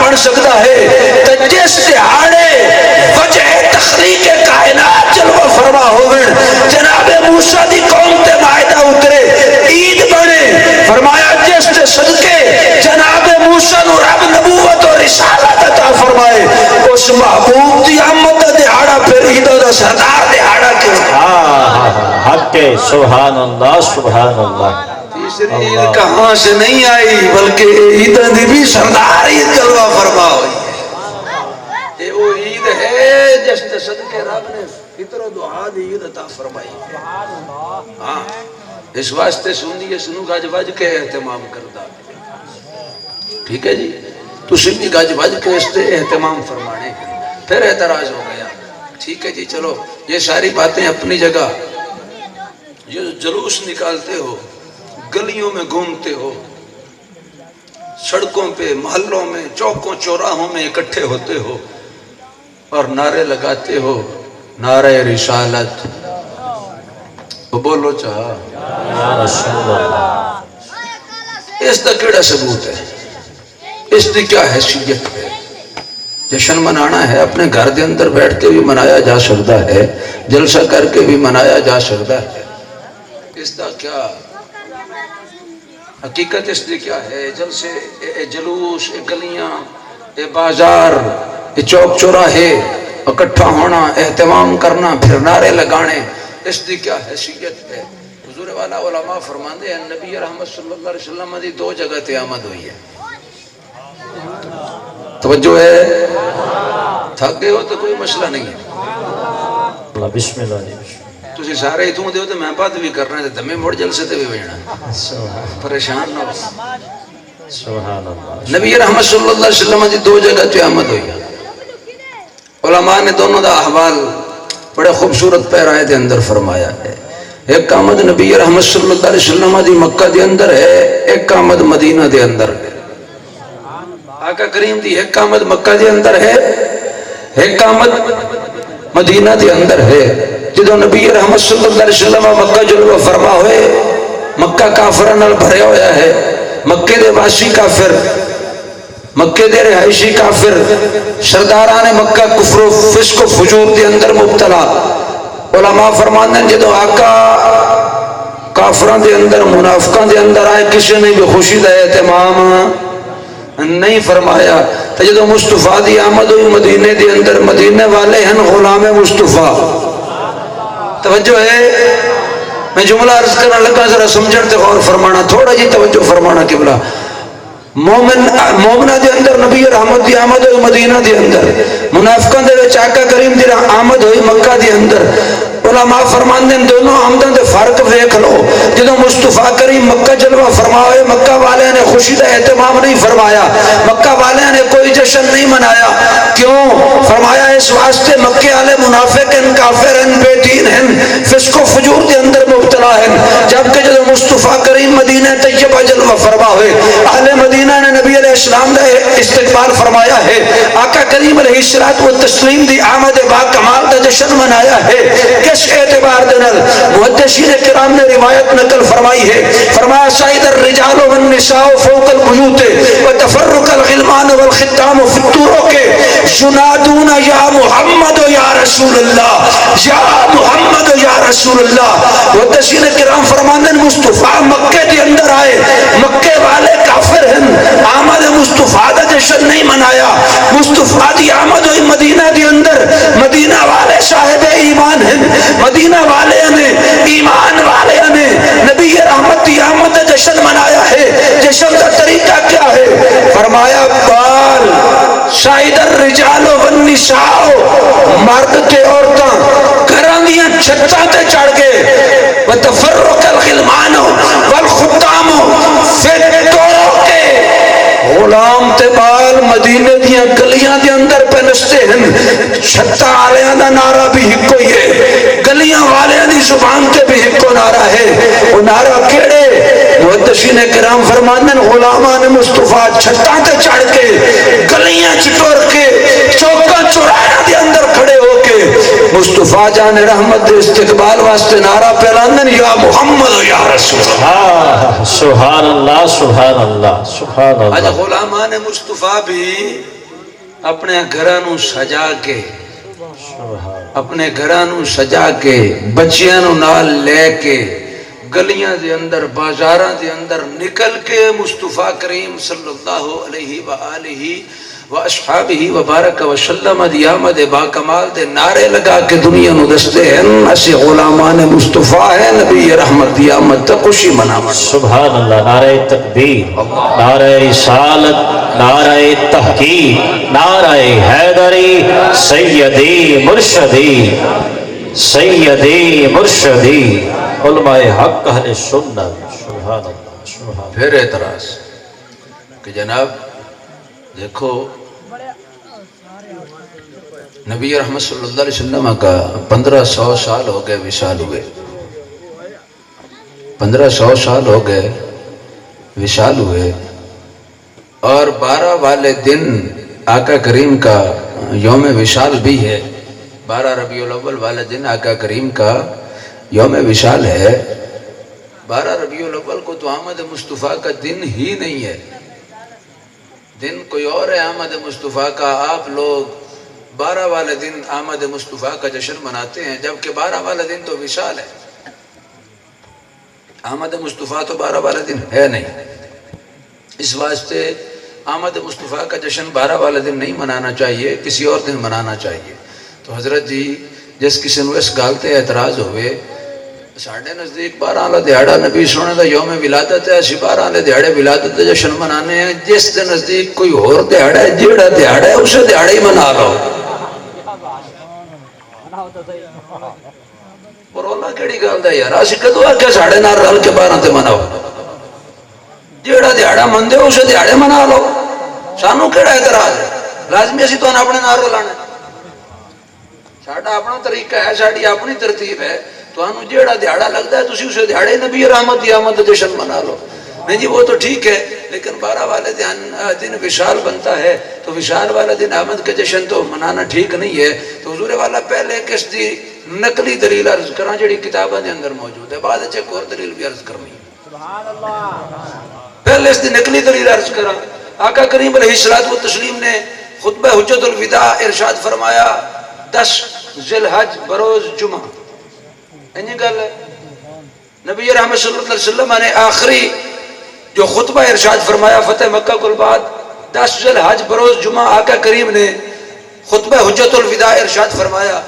جان سکتا ہے کہ جس دہاڑے وجہ تخلیق کائنات جلوہ فرما ہوئے جناب موسیٰ دی قوم تے مائدہ اترے عید بنے فرمایا جس تے صدقے جناب موسیٰ نو رب نبوت اور رسالت عطا فرمائے اس محبوب دی آمد دا دہاڑا پھر عید دا سردار دہاڑا کیوں حق ہے سبحان اللہ سبحان اللہ تیسری عید کہاں سے نہیں آئی بلکہ عید دی بھی سردار عید جلوہ فرما ہوئی ہے یہ وہ عید ہے جس تے صدقے رب نے فطر و دعا دی عید عطا فرمائی ہاں اس واسطے سنیے سنو گج بج کے اہتمام کردہ ٹھیک ہے جی تو سنی گج بج کے اس تے اہتمام فرمانے پھر اعتراض ہو گیا ٹھیک ہے جی چلو یہ ساری باتیں اپنی جگہ یہ جلوس نکالتے ہو گلیوں میں گھومتے ہو سڑکوں پہ محلوں میں چوکوں چوراہوں میں اکٹھے ہوتے ہو اور نعرے لگاتے ہو نعرہ رسالت وہ بولو چاہا یا رسول اللہ اس دا کیڑا ثبوت ہے اس دی کیا حیثیت ہے جشن منانا ہے اپنے گھر دے اندر بیٹھ کے بھی منایا جا سکتا ہے جلسہ کر کے بھی منایا جا سکتا ہے اس دا کیا حقیقت اس دی کیا ہے جلسے جلوس گلیاں بازار چوک چوراہے اکٹھا ہونا اہتمام کرنا پھر نعرے لگانے اس دی کیا حیثیت ہے حضور والا علماء فرماندے ہیں نبی رحمت صلی اللہ علیہ وسلم دی دو جگہ تے آمد ہوئی ہے توجہ ہے تھک گئے ہو تو کوئی مسئلہ نہیں ہے بسم اللہ جی تسی سارے اتوں دے ہو تو میں بات بھی کرنا ہے دمیں موڑ جلسے تے بھی بجنا پریشان نہ ہو سبحان اللہ نبی رحمت صلی اللہ علیہ وسلم دی دو جگہ تے آمد ہوئی ہے علماء نے دونوں دا احوال بڑے خوبصورت پیرائے دے اندر فرمایا ہے ایک آمد نبی رحمت صلی اللہ علیہ وسلم دی مکہ دے اندر ہے ایک آمد مدینہ دے اندر ہے آقا کریم دی ایک آمد مکہ دے اندر ہے ایک آمد مدینہ دے اندر ہے جدو نبی رحمت صلی اللہ علیہ وسلم مکہ جلوہ فرما ہوئے مکہ کافران بھرے ہویا ہے مکہ دے واسی کافر مکہ دے رہائشی کافر سرداران مکہ کفر و فسق و فجور دے اندر مبتلا علماء فرماندن جدو آقا کافران دے اندر منافقان دے اندر آئے کسی نے بھی خوشی دے اہتمام نہیں فرمایا تو جدو مصطفیٰ دی آمد ہوئی مدینے دے اندر مدینے والے ہیں غلام مصطفیٰ توجہ ہے میں جملہ عرض کرنا لگا ذرا سمجھتے غور فرمانا تھوڑا جی توجہ فرمانا قبلہ مومنہ دے اندر نبی رحمت دی آمد ہوئی مدینہ دے اندر منافقان دے وچ آقا کریم دی آمد ہوئی مکہ دے اندر علماء فرماندے دونوں آمدن دے فرق دیکھ لو جدو مصطفیٰ کریم مکہ جلوہ فرمائے مکہ والے نے خوشی دا اہتمام نہیں فرمایا مکہ والے نے کوئی جشن نہیں منایا کیوں فرمایا اس واسطے مکہ والے منافق ہیں کافر ہیں بے دین ہیں فسق و فجور دے اندر مبتلا ہیں جبکہ جدو مصطفیٰ کریم مدینہ طیبہ جلوہ فرما ہوئے اہل مدینہ نے نبی علیہ السلام دا استقبال فرمایا ہے آقا کریم علیہ الصلوۃ والتسلیم دی آمد با کمال دا جشن منایا ہے کس اعتبار دنل محدثین کرام نے روایت نقل فرمائی ہے فرمایا شاہد الرجال والنساء فوق البیوت وتفرق الغلمان والختام فی الطرق ینادون یا محمد یا رسول اللہ یا محمد یا رسول اللہ محدثین کرام فرماندن مصطفیٰ مکہ کے اندر آئے مکہ والے کافر ہیں آمد مصطفیٰ دا جشن نہیں منایا مصطفیٰ دی آمد ہوئی مدینہ دی اندر مدینہ والے صاحب ایمان ہیں مدینہ والے نے ایمان والے نے نبی رحمت دی آمد دا جشن منایا ہے جشن کا طریقہ کیا ہے فرمایا بال شاہد الرجال والنساء مرد تے عورتاں گھراں دیاں چھتاں تے چڑھ گئے وتفرق الغلمان والختام فی الطرق غلام تے بال مدینے دیاں گلیاں دے اندر پہ نستے ہیں چھتا آلیاں دا نعرہ بھی ہکو ہی ہے گلیاں والیاں دی زبان تے بھی ہکو نعرہ ہے وہ نعرہ کیڑے محدثین کرام فرماندن غلامان مصطفیٰ چھتا تے چڑھ کے گلیاں چٹور کے چوکا چورایا دے اندر کھڑے ہو کے مصطفیٰ جان رحمت دے استقبال واسطے نعرہ پہلاندن یا محمد یا رسول اللہ سبحان اللہ سبحان اللہ سبحان اللہ غلامان مصطفیٰ بھی اپنے گھراں نو سجا کے اپنے گھراں نو سجا کے بچیاں نو نال لے کے گلیاں دے اندر بازاراں دے اندر نکل کے مصطفیٰ کریم صلی اللہ علیہ وآلہ واصحابہ وبارک وسلم دی آمد با کمال دے نعرے لگا کے دنیا نو دستے ہیں اسی غلامان مصطفیٰ ہے نبی رحمت دی آمد تک خوشی مناون. سبحان اللہ. نعرہ تکبیر، نعرہ رسالت، نعرہ تحقیق، نعرہ حیدری، سیدی مرشدی، سیدی مرشدی، علماء حق اہل سنت. سبحان اللہ. سبحان پھر اعتراض کہ جناب دیکھو نبی رحمت صلی اللہ علیہ وسلم کا 1500 سال ہو گئے وصال ہوئے، 1500 سال ہو گئے وصال ہوئے، اور 12 والے دن آقا کریم کا یوم وصال بھی ہے. 12 ربیع الاول والے دن آقا کریم کا یوم وصال ہے. 12 ربیع الاول کو تو آمد مصطفیٰ کا دن ہی نہیں ہے، دن کوئی اور ہے آمد مصطفیٰ کا. آپ لوگ 12 والے دن آمد مصطفیٰ کا جشن مناتے ہیں، جبکہ 12 والے دن تو وصال ہے. آمد مصطفیٰ تو 12 والے دن ہے نہیں. اس واسطے آمد مصطفیٰ کا جشن 12 والے دن نہیں منانا چاہیے، کسی اور دن منانا چاہیے. تو حضرت جی جس کسی نو اس گل تے اعتراض ہوئے، ساڑھے نزدیک 12 والا دیہڑا نبی سونے دا یوم ولادت ہے، اسی 12 والے دیہڑے ولادت دا جشن منانے ہیں. جس دے نزدیک کوئی اور دیہڑا ہے، جیڑا دیہڑا ہے اسے دیہڑے ہی منا لو. پرولا کیڑی گل ہے یار، اسی کدو آکھیا ساڑھے نال رل کے 12 تے مناؤ؟ جیڑا دیہڑا مندے اسے دیہڑے منا لو. سانو کیڑا اعتراض ہے؟ لازمی اسی تو اپنے نال رلانا، ساڈا اپنا طریقہ ہے، ساڈی اپنی ترتیب ہے. تو انہوں جیڑا دیہڑا لگتا ہے تسی اسے دیہڑے نبی رحمت دی آمد جشن منا لو. نہیں جی وہ تو ٹھیک ہے، لیکن 12 والے دن وصال بنتا ہے، تو وصال والا دن آمد کا جشن تو منانا ٹھیک نہیں ہے. تو حضور والا پہلے کس دی نقلی دلیل عرض کرنا جڑی کتابوں دے اندر موجود ہے، بعد ایک اور دلیل بھی عرض کرنی. پہلے اس دی نقلی دلیل عرض کرا. آقا کریم علیہ الصلوۃ والتسلیم نے خطبہ حجت الوداع ارشاد فرمایا 10 ذی الحج بروز جمعہ. اینی گل ہے. نبی رحمت صلی اللہ علیہ وسلم نے آخری جو خطبہ ارشاد فرمایا فتح مکہ کے بعد 10 ذی الحج بروز جمعہ آقا کریم نے خطبہ حجت الوداع ارشاد فرمایا،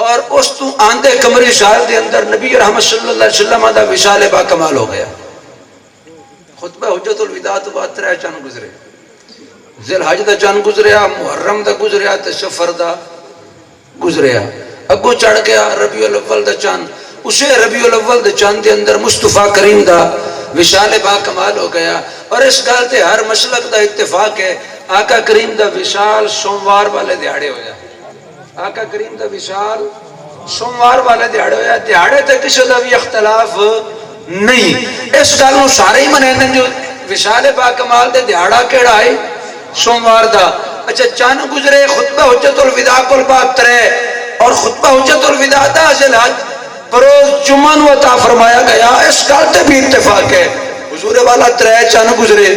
اور اس تو آندے قمری سال دے اندر نبی رحمت صلی اللہ علیہ وسلم دا وصال با کمال ہو گیا. خطبہ حجت الوداع تو بعد 3 چند گزرے، ذی الحج دا چند گزریا، محرم دا گزریا تے سفر دا گزریا. اگو چڑھ گیا ربیع الاول دا چند. اسے ربیع الاول دے چند دے اندر مصطفیٰ کریم دا وصال با کمال ہو گیا. اور اس گل تے ہر مسلک دا اتفاق ہے، آقا کریم دا وصال سوموار والے دیہڑے ہویا. آقا کریم دا وصال سوموار والے دیہڑے ہویا. دیہڑے تے کسی دا بھی اختلاف نہیں. اس گل نو سارے ہی مناندے جو وصال با کمال دے دیہڑا کیڑا ہے؟ سوموار دا. اچھا چند گزرے خطبہ حجت الوداع کل بعد 3 اور خطبہ حجت الوداع دا ذی الحج بروز جمعہ نو عطا فرمایا گیا. اس گل تے بھی اتفاق ہے. حضور والا 3 چند گزرے.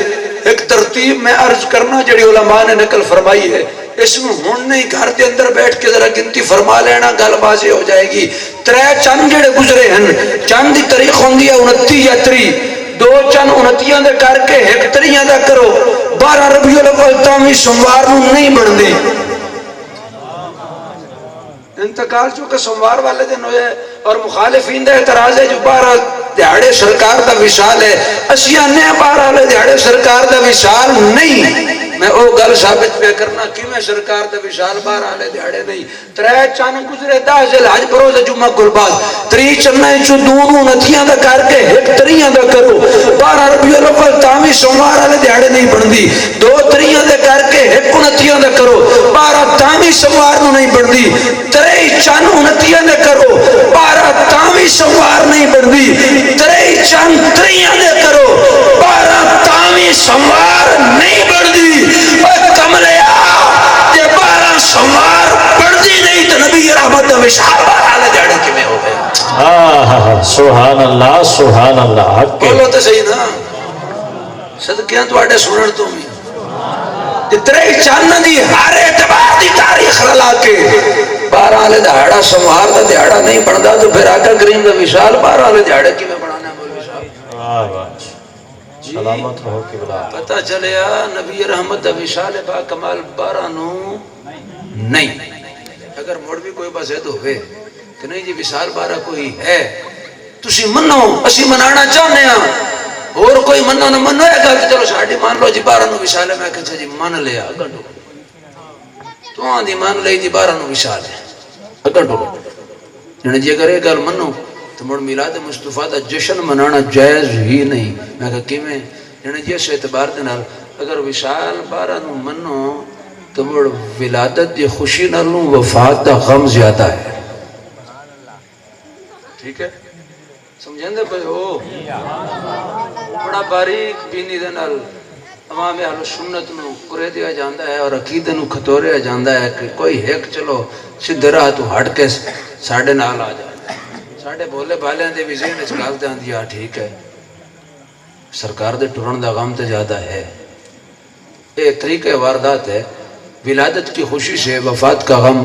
ایک ترتیب میں عرض کرنا جڑی علماء نے نقل فرمائی ہے، اس میں ہون نہیں گھر دے اندر بیٹھ کے ذرا گنتی فرما لینا، گل بازی ہو جائے گی. 3 چند جڑے گزرے ہیں، چند دی تاریخ ہوندی ہے 29 یا 30. 2 چند 29 دے کر کے 1 30 دا کرو. 12 ربیع الاول تامی سوموار نو نہیں بندی. انتقال چونکہ سوموار والے دن ہوئے، اور مخالفین دا اعتراض ہے جو 12 دیہڑے سرکار دا وصال ہے. اسیاں نے 12 والے دیہڑے سرکار دا وصال نہیں. میں او گل ثابت پہ کرنا کہ میں سرکار دا وصال 12 والے دیہڑے نہیں. 3 چند گزرے 10 ذی الحج بروز جمعہ کل بعد 3 چنے چوں 2 29 دا کر کے 1 30 دا کرو. 12 ربیع الاول تامی سوموار والے دیہڑے نہیں بندی. 2 30 دے کر کے 1 29 دا کرو. 12 تامی سوموار نو نہیں بندی. 3 چند 29 دے کرو. 12 تامی سوموار نہیں بندی. 3 چند 30 دے کرو. 12 تامی سوموار نہیں بندی. کملیا یہ 12 سوموار بندی نہیں تو نبی رحمت وصال 12 والے دیہڑے کیویں ہو گئے؟ سبحان اللہ. سبحان اللہ. حق بولو تو صحیح نا. صدقیاں تواڈے سنن تو بھی 3 چند دی ہر اعتبار سمہار دا دیہڑا نہیں بنتا تو پھر آقا کریم دا وصال 12 والے دیہڑے کی میں بنانا ہے مولوی صاحب؟ واہ واہ سلامت رہو قبلہ پتہ چلیا نبی رحمت دا وصال با کمال 12 نو نہیں. اگر مڑ بھی کوئی بس عید ہوئے کہ نہیں جی وصال 12 کوئی ہے تسی منو اسی منانا چاہنے ہاں اور کوئی منو نہ منو ہے گل چلو ساڈی مان لو جی 12 نو وصال ہے. میں کہا جی مان لیا گنڈو تو آندھی مان لئی جی 12 نو وصال ہے گنڈو یعنی جی اگر یہ گل منو تو مڑ میلاد مصطفیٰ دا جشن منانا جائز ہی نہیں. میں کہا کیویں یعنی جی اس اعتبار دے نال اگر وصال 12 نو منو تو مڑ ولادت دی خوشی نالوں وفات دا غم زیادہ ہے. ٹھیک ہے سمجھیں دے پہ ہو بڑا باریک بینی دے نال عوام اہل سنت نو کرے دیا جاندہ ہے اور عقیدے نو کھتوریا جاندہ ہے کہ کوئی ایک چلو سدھ راہ تو ہٹ کے ساڑھے نال آ جائے. ساڑھے بولے بالے دے بھی ذہن اچکال دے آندیا ٹھیک ہے سرکار دے ٹرن دا غم تے زیادہ ہے. ایک طریقہ واردات ہے ولادت کی خوشی سے وفات کا غم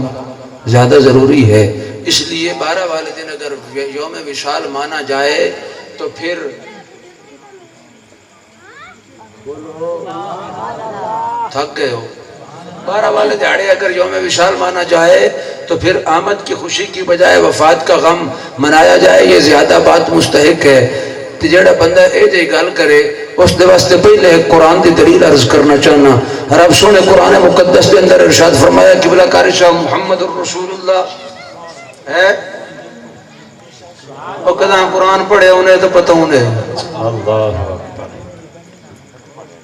زیادہ ضروری ہے. اس لیے 12 والے دن اگر یوم وصال مانا جائے تو پھر تھک گئے ہو 12 والے دیہڑے اگر یوم وصال مانا جائے تو پھر آمد کی خوشی کی بجائے وفات کا غم منایا جائے. یہ زیادہ بات مستحق ہے. جڑا بندہ اے جی گل کرے اس دے واسطے پہلے قرآن دی دلیل عرض کرنا چاہنا. رب سونے قرآن مقدس کے اندر ارشاد فرمایا قبلہ کاری شاہ محمد الرسول اللہ ہے اور کداں قرآن پڑھے انہیں تو پتہ انہیں اللہ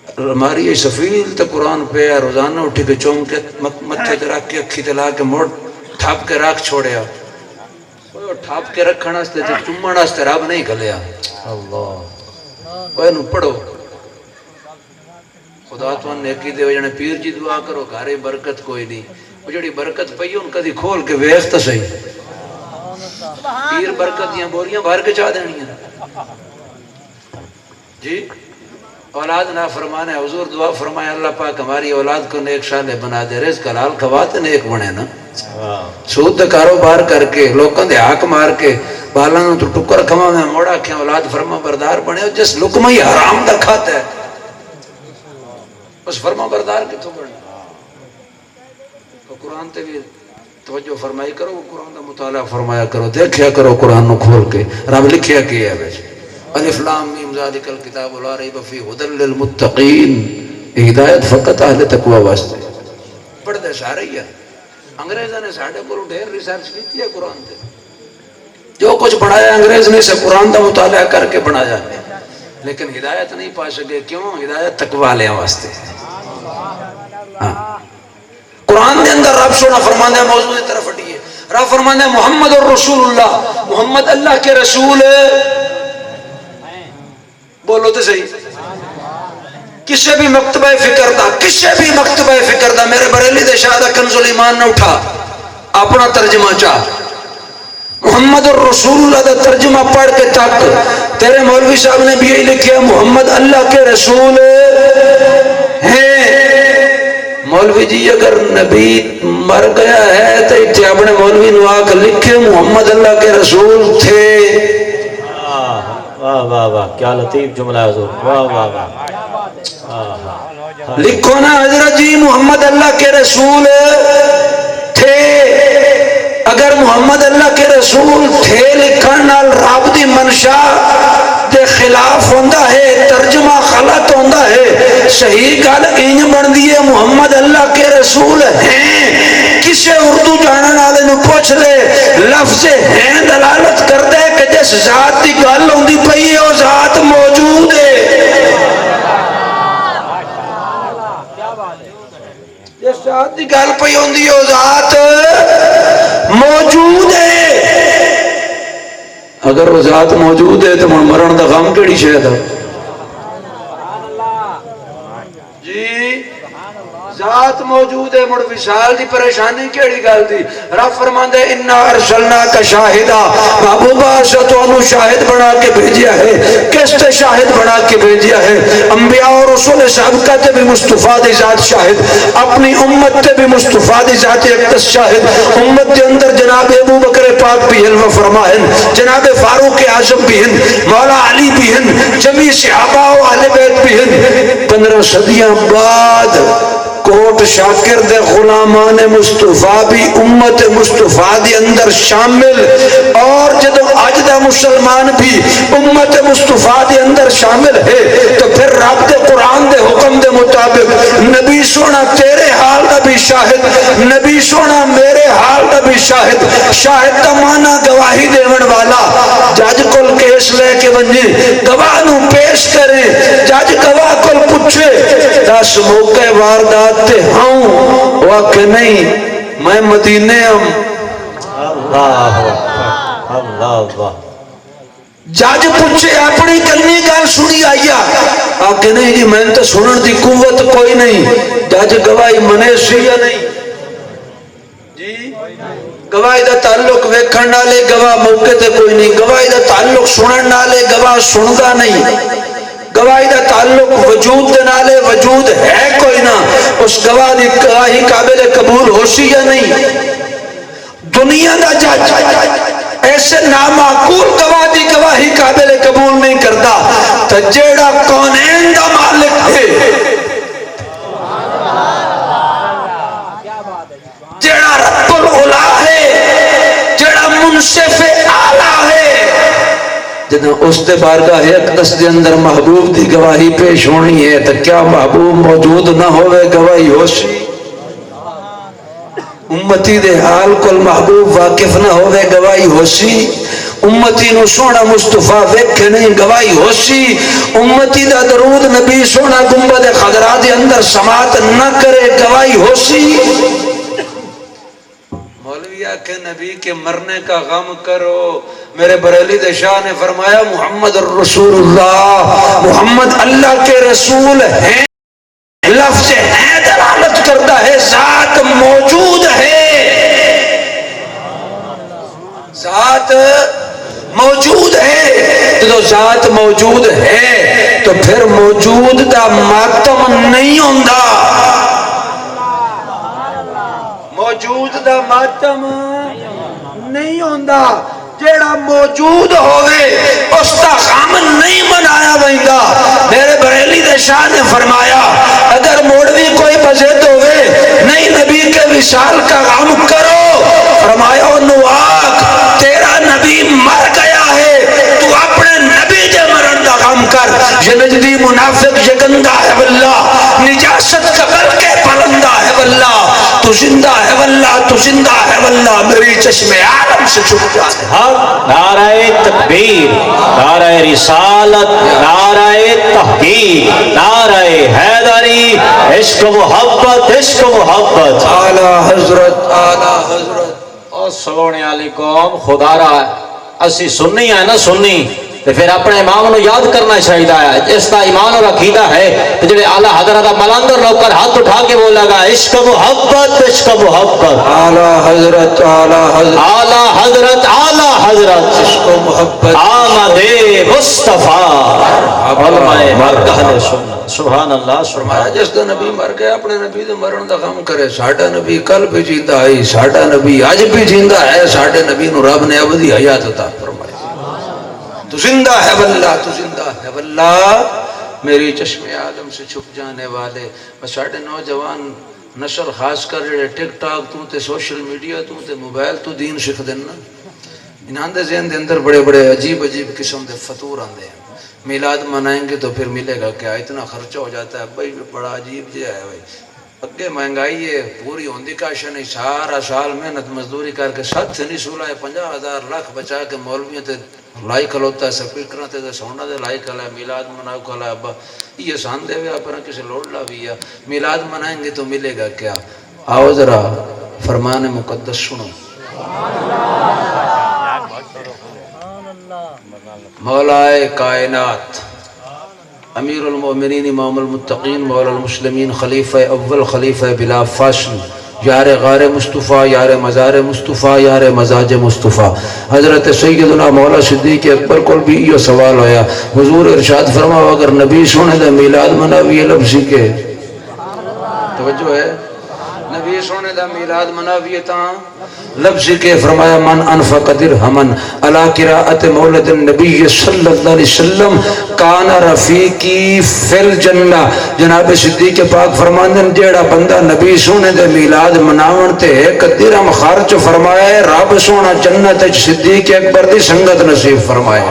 اکبر ہماری یہ سفیل تو قرآن پہ روزانہ اٹھی کے چوم کے متھے تے رکھ کے اکھی تے لا کے موڑ ٹھاپ کے رکھ چھوڑیا. ٹھاپ کے رکھنا اس تے چمڑا اس تے رب نہیں کھلیا. اللہ کوئی نو پڑھو خدا تو نیکی دے جنے پیر جی دعا کرو گھارے برکت کوئی نہیں. وہ جڑی برکت پئی ان کدی کھول کے ویکھ تے صحیح. پیر برکت دیاں بوریاں بھر کے چاہ دینیاں جی. اولاد نہ فرمانے حضور دعا فرمائے اللہ پاک ہماری اولاد کو نیک صالح بنا دے. رزق حلال کھواتے نیک بنے نا. سود دا کاروبار کر کے لوکاں دے حق مار کے بالاں نوں تو ٹکر کھوا میں موڑا کے اولاد فرما بردار بنے. جس لقمہ ہی حرام دا کھاتا ہے اس فرما بردار کتوں بنے. تو قرآن تے بھی توجہ فرمائی کرو قرآن دا مطالعہ فرمایا کرو دیکھیا کرو قرآن نو کھول کے رب لکھیا کیا ہے ویسے الف لام میم ذالک الکتاب لا ریب فیہ ھدی للمتقین. ہدایت فقط اہل تقوی واسطے. پڑھ دے سارے ہی ہے. انگریزوں نے ساڑھے کو ڈھیر ریسرچ کی ہے قرآن تے جو کچھ پڑھایا انگریز نے سے قرآن دا مطالعہ کر کے بنایا ہے لیکن ہدایت نہیں پا سکے. کیوں؟ ہدایت تقوی والے واسطے. قرآن دے اندر رب سونا فرمانے موضوع کی طرف ہٹیے. رب فرمانے محمد الرسول اللہ محمد اللہ کے رسول بولو تو صحیح. کسے بھی مکتبہ فکر دا میرے بریلی دے شاہدہ کنز الایمان نہ اٹھا اپنا ترجمہ چاہ محمد الرسول اللہ دا ترجمہ پڑھ کے تک تیرے مولوی صاحب نے بھی یہی لکھیا محمد اللہ کے رسول ہیں. مولوی جی اگر نبی مر گیا ہے تو اتنے اپنے مولوی نو آ کے لکھے محمد اللہ کے رسول تھے. واہ واہ واہ کیا لطیف جملہ ہے حضور. واہ واہ واہ لکھو نا حضرت جی محمد اللہ کے رسول تھے. اگر محمد اللہ کے رسول تھے لکھن نال رب دی منشا دے خلاف ہوندا ہے ترجمہ غلط ہوندا ہے. صحیح گل انج بندی ہے محمد اللہ کے رسول ہیں. کسے اردو جانن والے نو پوچھ لے لفظ ہیں دلالت کردا ہے کہ جس ذات دی گل ہوندی پئی ہے او ذات موجود ہے. جس ذات دی گل پئی ہوندی ہے او ذات موجود ہے. اگر وہ ذات موجود ہے تو مرن دا غم کیڑی شے دا جی ذات موجود ہے، مڑ وصال دی پریشانی کیڑی گل دی؟ رب فرماندا ہے انا ارسلناک شاہدا، محبوبہ اسا تانوں شاہد بنا کے بھیجیا ہے۔ کس تے شاہد بنا کے بھیجیا ہے؟ انبیاء اور رسول سابقہ تے بھی مصطفیٰ دی ذات شاہد، اپنی امت تے بھی مصطفیٰ دی ذات اقدس شاہد۔ امت دے اندر جناب ابو بکر پاک بھی ہیں و فرمائن، جناب فاروق اعظم بھی ہیں، مولا علی بھی ہیں، جمیع صحابہ و اہل بیت بھی ہیں۔ 15 صدیاں بعد کوٹ شاکر دے غلامان مصطفیٰ بھی امت مصطفیٰ دے اندر شامل، اور جدو اج دا مسلمان بھی امت مصطفیٰ دے اندر شامل ہے تو پھر رب دے قرآن دے حکم دے مطابق نبی سونا تیرے حال دا بھی شاہد، نبی سونا میرے حال دا بھی شاہد۔ شاہد دا معنی گواہی دیون والا، جج کل کیس لے کے ونجے گواہ نو پیش کرے، جج گواہ کل پوچھے 10 موقع واردات تے ہوں واقع نہیں میں مدینے ہم۔ اللہ اللہ جج پوچھے اپنی کنی گل سنی آئیا، آکے نہیں جی میں تو سنن دی قوت کوئی نہیں۔ جج گواہی منے سی یا نہیں جی؟ گواہی دا تعلق ویکھن نالے گواہ موقع تے کوئی نہیں، گواہی دا تعلق سنن نالے گواہ سندا نہیں، گواہی دا تعلق وجود دے نالے وجود ہے کوئی نہ، اس گواہ دی گواہی قابل قبول ہوشی یا نہیں؟ دنیا دا جج ایسے نامعقول گواہ دی گواہی قابل قبول نہیں کرتا، تو جیڑا کونین دا مالک ہے، جیڑا رب العلا ہے، جیڑا منصف اعلیٰ ہے، جنہاں اس دے بارگاہ اقدس دے اندر محبوب دی گواہی پیش ہونی ہے، تو کیا محبوب موجود نہ ہوئے گواہی ہوشی؟ امتی دے حال کل محبوب واقف نہ ہوئے گواہی ہوشی؟ امتی نو سونا مصطفیٰ ویکھے نہیں گواہی ہوشی؟ امتی دا درود نبی سونا گنبد خضرا دے اندر سماعت نہ کرے گواہی ہوشی؟ مولویہ کے نبی کے مرنے کا غم کرو، میرے بریلی دے شاہ نے فرمایا محمد الرسول اللہ، محمد اللہ کے رسول ہیں، لفظ ہے دلالت کرتا ہے ذات موجود ہے، ذات موجود ہے۔ تو ذات موجود ہے تو پھر موجود دا ماتم نہیں ہوندہ، موجود دا ماتم نہیں ہوندہ، جیڑا موجود ہوئے اس کا غم نہیں منایا ویندہ۔ میرے بریلی دے شاہ نے فرمایا اگر موڑوی کوئی بزد ہوئے نہیں نبی کے وصال کا غم کرو، فرمایا نواق تیرا نبی مر گیا ہے، تو اپنے نبی دے مرن دا غم کر۔ یہ نجدی منافق یہ گندہ ہے واللہ، نجاست قبر کے پلندہ ہے واللہ، تو زندہ ہے واللہ، تو زندہ ہے واللہ، میری چشم عالم سے چھپ جاتے ہیں۔ نعرہ تکبیر، نعرہ رسالت، نعرہ تحقیق، نعرہ حیدری، عشق محبت، عشق محبت۔ اعلی حضرت، اعلی حضرت۔ السلام علیکم، خدا رہا اسی سننی ہے نا سننی، تو پھر اپنے امام نو یاد کرنا چاہیے ہے، اس کا ایمان اور عقیدہ ہے تو جڑے اعلیٰ حضرت ملنگر لوگ کر ہاتھ اٹھا کے بولا گا عشق محبت، عشق محبت۔ اعلی حضرت، اعلی حضرت، اعلیٰ حضرت، اعلیٰ حضرت، عشق و محبت، آمد مصطفیٰ علماء مرکہ نے سننا۔ سبحان اللہ، فرمایا جس دا نبی مر گیا اپنے نبی دے مرن دا غم کرے۔ ساڈا نبی کل بھی جیندہ ہے، ساڈا نبی اج بھی جیندہ ہے، ساڈے نبی نو رب نے ابدی حیات عطا فرمائی۔ تو زندہ ہے واللہ، تو زندہ ہے واللہ، میری چشم عالم سے چھپ جانے والے۔ بس ساڈے نوجوان نسل خاص کر جڑے ٹک ٹاک تو تے سوشل میڈیا تو تے موبائل تو دین سکھ دینا، انہاں دے ذہن دے اندر بڑے بڑے عجیب عجیب قسم دے فطور آندے ہیں۔ میلاد منائیں گے تو پھر ملے گا کیا، اتنا خرچہ ہو جاتا ہے بھائی، بڑا عجیب جہا ہے بھائی، اگے مہنگائی ہے پوری ہوندی کاشا نہیں، سارا سال محنت مزدوری کر کے 7 نہیں 16 50,000 لاکھ بچا کے مولویوں تے لائی کھلوتا ہے، سپیکراں تے سونڈا دے لائی کھلا ہے، میلاد مناؤ کھلا ہے، ابا یہ سان دے ہوئے اپنا کسی لوڑ لا بھی ہے، میلاد منائیں گے تو ملے گا کیا؟ آؤ ذرا فرمان مقدس سنو۔ مولا کائنات امیر المومنین امام المتقین مولا المسلمین خلیفہ اول خلیفہ بلا فاصل یار غار مصطفیٰ یار مزار مصطفیٰ یار مزاج مصطفیٰ حضرت سیدنا مولا صدیق اکبر کو بھی یہ سوال ہویا حضور ارشاد فرماؤ اگر نبی سونے دا میلاد مناوی لفظی کے توجہ ہے نبی سونے دا میلاد مناوی تاں لفظی کے فرمایا من انفق درہمن علی قراءت مولد النبی صلی اللہ علیہ وسلم کان رفیقی فی الجنہ جناب صدیق پاک فرماندن جیڑا بندہ نبی سونے دے میلاد مناون تے ایک درہم خرچ فرمائے رب سونا جنت صدیق اکبر دی سنگت نصیب فرمائے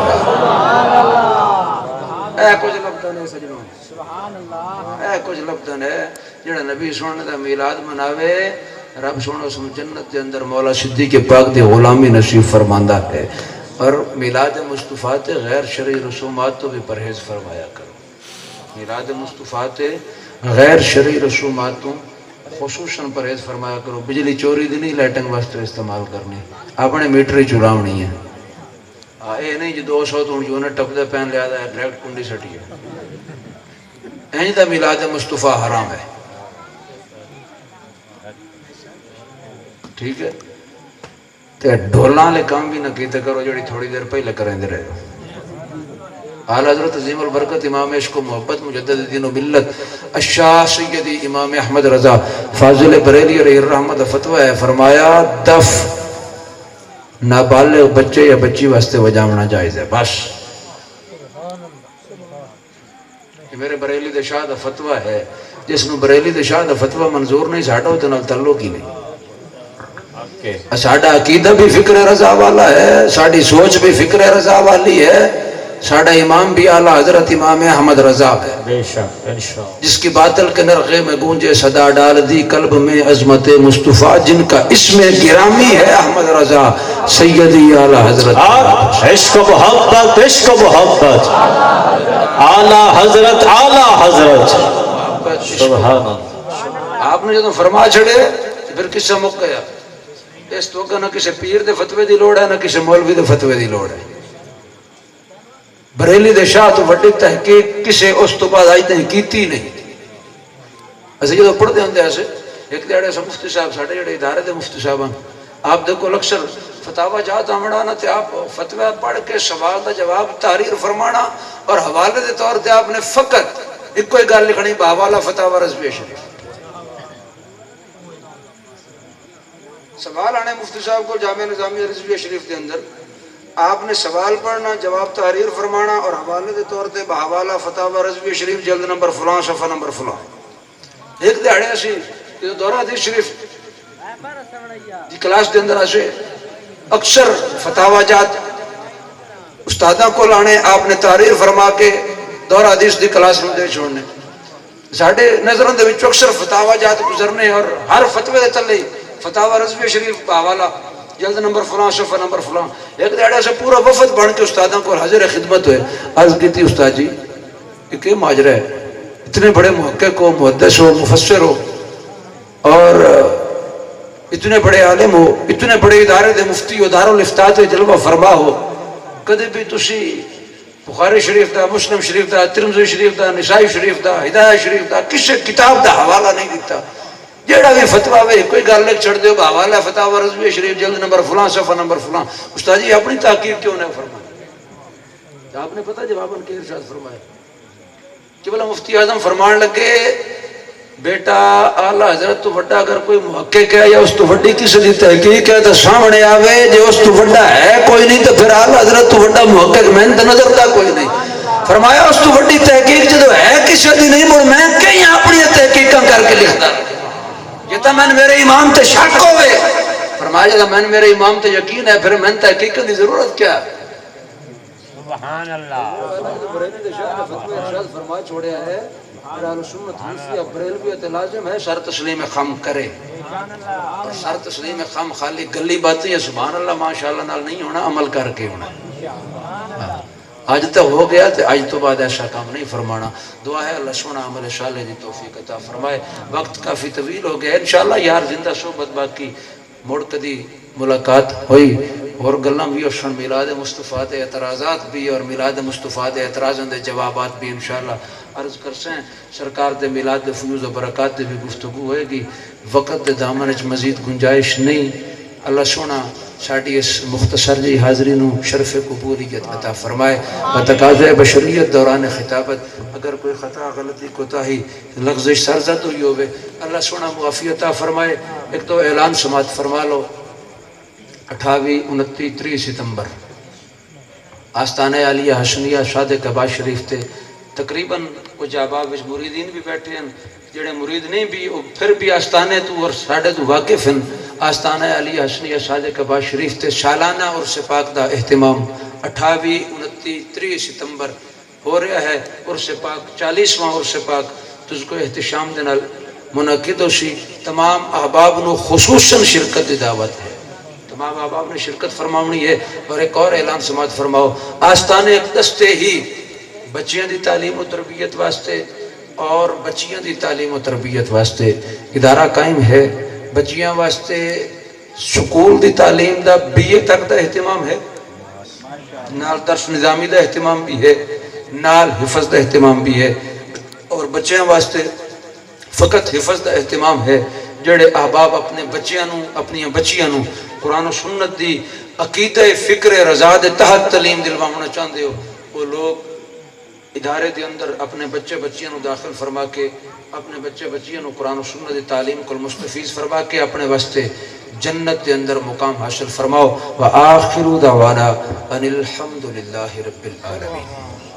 اے کچھ لبدن ہے سجنوں اے کچھ لبدن ہے جیڑا نبی سونے دا میلاد مناوے رب سونا اس جنت کے اندر مولا صدیق پاک دی غلامی نصیب فرماندہ ہے اور میلاد مصطفیٰ تے غیر شرعی رسومات تو بھی پرہیز فرمایا کرو میلاد مصطفیٰ تے غیر شرعی رسوماتوں خصوصاً پرہیز فرمایا کرو بجلی چوری دی نہیں لائٹنگ واسطے استعمال کرنی اپنے میٹر ہی چراونی ہے اے نہیں جو 200 تو یونٹ ٹپ دے پہن لیا ہے ڈائریکٹ کنڈی سٹی ہے اینج دا میلاد مصطفیٰ حرام ہے ٹھیک ہے تے ڈھولاں لے کام بھی نہ کیتے کرو جڑی تھوڑی دیر پہلے کریں دے رہے اعلی حضرت عظیم البرکت امام عشق و محبت مجدد دین و ملت الشاہ سیدی امام احمد رضا فاضل بریلی علیہ الرحمت فتوہ ہے فرمایا دف نابالغ بچے یا بچی واسطے وجامنا جائز ہے بس یہ میرے بریلی دے شاہ دا فتوہ ہے جس نو بریلی دے شاہ دا فتوہ منظور نہیں ساٹھا ہوتے نال تعلق ہی نہیں ساڑھا عقیدہ بھی فکر رضا والا ہے ساڑھی سوچ بھی فکر رضا والی ہے ساڑھا امام بھی اعلیٰ حضرت امام احمد رضا ہے جس کی باطل کے نرغے میں گونجے صدا ڈال دی قلب میں عظمت مصطفیٰ جن کا اسم گرامی ہے احمد رضا سیدی اعلیٰ حضرت عشق و محبت اعلیٰ حضرت سبحان اللہ آپ نے جب فرما چھڑے پھر کس سے مک گیا اس تو کہ نہ کسی پیر دے فتوے دی لوڑ ہے نہ کسی مولوی دے فتوے دی لوڑ ہے بریلی دے شاہ تو وڈی تحقیق کسی اس تو بعد آئی تھی کیتی نہیں ایسے جو پڑھ دے ہوں دے ایسے ایک دیڑے سے مفتی صاحب ساڑھے جڑے ادارے دے مفتی صاحب آپ دیکھو اکثر فتاوہ جات آمڑانا تے آپ فتوہ پڑھ کے سوال دا جواب تحریر فرمانا اور حوالے دے طور تے آپ نے فقط ایک کوئی گال لکھنی بحوالہ فتاوہ رضوی شریف سوال آنے مفتی صاحب کو جامعہ نظامیہ رضویہ شریف کے اندر آپ نے سوال پڑھنا جواب تحریر فرمانا اور حوالے دے طور تے بحوالہ فتاوہ رضویہ شریف جلد نمبر فلاں صفحہ نمبر فلاں ایک دیڑے ایسی دورہ حدیث شریف دی کلاس دے اندر ایسے اکثر فتاوہ جات استادہ کو لانے آپ نے تحریر فرما کے دورہ حدیث دی کلاس میں دے چھوڑنے ساڑھے نظروں دے وچ اکثر فتاوہ جات گزرنے اور ہر فتوے دے تلے فتاوہ رضویہ شریف کا حوالہ جلد نمبر فلاں صفحہ نمبر فلاں ایک دیڑے سے پورا وفد بن کے استادوں کو حاضر خدمت ہوئے عرض کی تھی استاد جی یہ کہ ماجرہ ہے اتنے بڑے محقق ہو محدث ہو مفسر ہو اور اتنے بڑے عالم ہو اتنے بڑے ادارے دے مفتی ہو دار الافتاء تے جلوہ فرما ہو کدے بھی تسی بخاری شریف دا مسلم شریف دا ترمذی شریف دا نسائی شریف دا ہدایہ شریف دا کسی کتاب دا حوالہ نہیں دیتا جیڑا بھی فتوہ ہوئے کوئی گل لکھ چھڑ دیو بحوالہ فتاوہ رضویہ شریف جلد نمبر فلاں صفحہ نمبر فلاں استاد جی اپنی تحقیق کیوں نہیں فرمایا آپ نے پتہ جواب ان کے ارشاد فرمایا کہ بلا مفتی اعظم فرمان لگے بیٹا اعلیٰ حضرت تو وڈا اگر کوئی محقق ہے یا اس تو وڈی کسی دی تحقیق ہے تو سامنے آوے جو اس تو وڈا ہے کوئی نہیں تو پھر اعلیٰ حضرت تو وڈا محقق میں تو نظر دا کوئی نہیں فرمایا اس تو وڈی تحقیق جو ہے کسی دی نہیں مڑ میں کہیں اپنی تحقیقاں کر کے لکھتا یہ تو میں میرے امام تے شک ہوئے فرمایا جب میں میرے امام تے یقین ہے پھر میں تحقیق کی ضرورت کیا سبحان اللہ فرما چھوڑیا ہے بریلویت لازم ہے سر تسلیم خم کرے سر تسلیم خم خالی گلی باتیں یا سبحان اللہ ماشاءاللہ نال نہیں ہونا عمل کر کے ہونا آج تو ہو گیا تو آج تو بعد ایسا کام نہیں فرمانا دعا ہے اللہ سونا عمل صالح دی توفیق عطا فرمائے وقت کافی طویل ہو گیا انشاءاللہ یار زندہ صحبت باقی مڑ کدی ملاقات ہوئی اور گلاں بھی ہوشن میلاد مصطفیٰ دے اعتراضات بھی اور میلاد مصطفیٰ دے اعتراضاں دے جوابات بھی انشاءاللہ عرض کرسیں سرکار دے میلاد دے فیوز و برکات دے بھی گفتگو ہوئے گی وقت دے دامن وچ مزید گنجائش نہیں اللہ سونا ساڈی اس مختصر جی حاضری نو شرف قبولیت عطا فرمائے بتقاضۂ بشریت دوران خطابت اگر کوئی خطا غلطی کوتاہی لغزش سرزد ہوئی ہوئے اللہ سونا معافی عطا فرمائے ایک تو اعلان سماعت فرما لو 28 29 30 ستمبر آستانہ عالیہ حسنیہ صادق عباس شریف تے تقریباً کچھ احباب وچ مریدین بھی بیٹھے ہیں جڑے مرید نہیں بھی پھر بھی آستانے تو اور ساڑھے تو واقف ہیں آستانہ عالیہ حسنیہ صادق عباس شریف تے سالانہ عرس پاک دا اہتمام 28 29 30 ستمبر ہو رہا ہے عرس پاک 40واں عرس پاک تجھ کو احتشام دے نال منعقد ہو سی تمام احباب نو خصوصاً شرکت دی دعوت ہے تمام احباب نے شرکت فرماونی ہے اور ایک اور اعلان سماعت فرماؤ آستانے ایک دستے ہی بچیاں دی تعلیم و تربیت واسطے اور بچیاں دی تعلیم و تربیت واسطے ادارہ قائم ہے بچیاں واسطے سکول دی تعلیم دا BA تک دا اہتمام ہے نال درس نظامی دا اہتمام بھی ہے نال حفظ دا اہتمام بھی ہے اور بچیاں واسطے فقط حفظ دا اہتمام ہے جڑے احباب اپنے بچیاں نو اپنی بچیاں نو قرآن و سنت دی عقیدہ فکر رضا دے تحت تعلیم دلوانا چاہتے ہو وہ لوگ ادارے دے اندر اپنے بچے بچیاں نو داخل فرما کے اپنے بچے بچیاں نو قرآن و سنت دی تعلیم کو مستفیض فرما کے اپنے واسطے جنت دے اندر مقام حاصل فرماؤ وآخر دعوانا ان الحمدللہ رب العالمین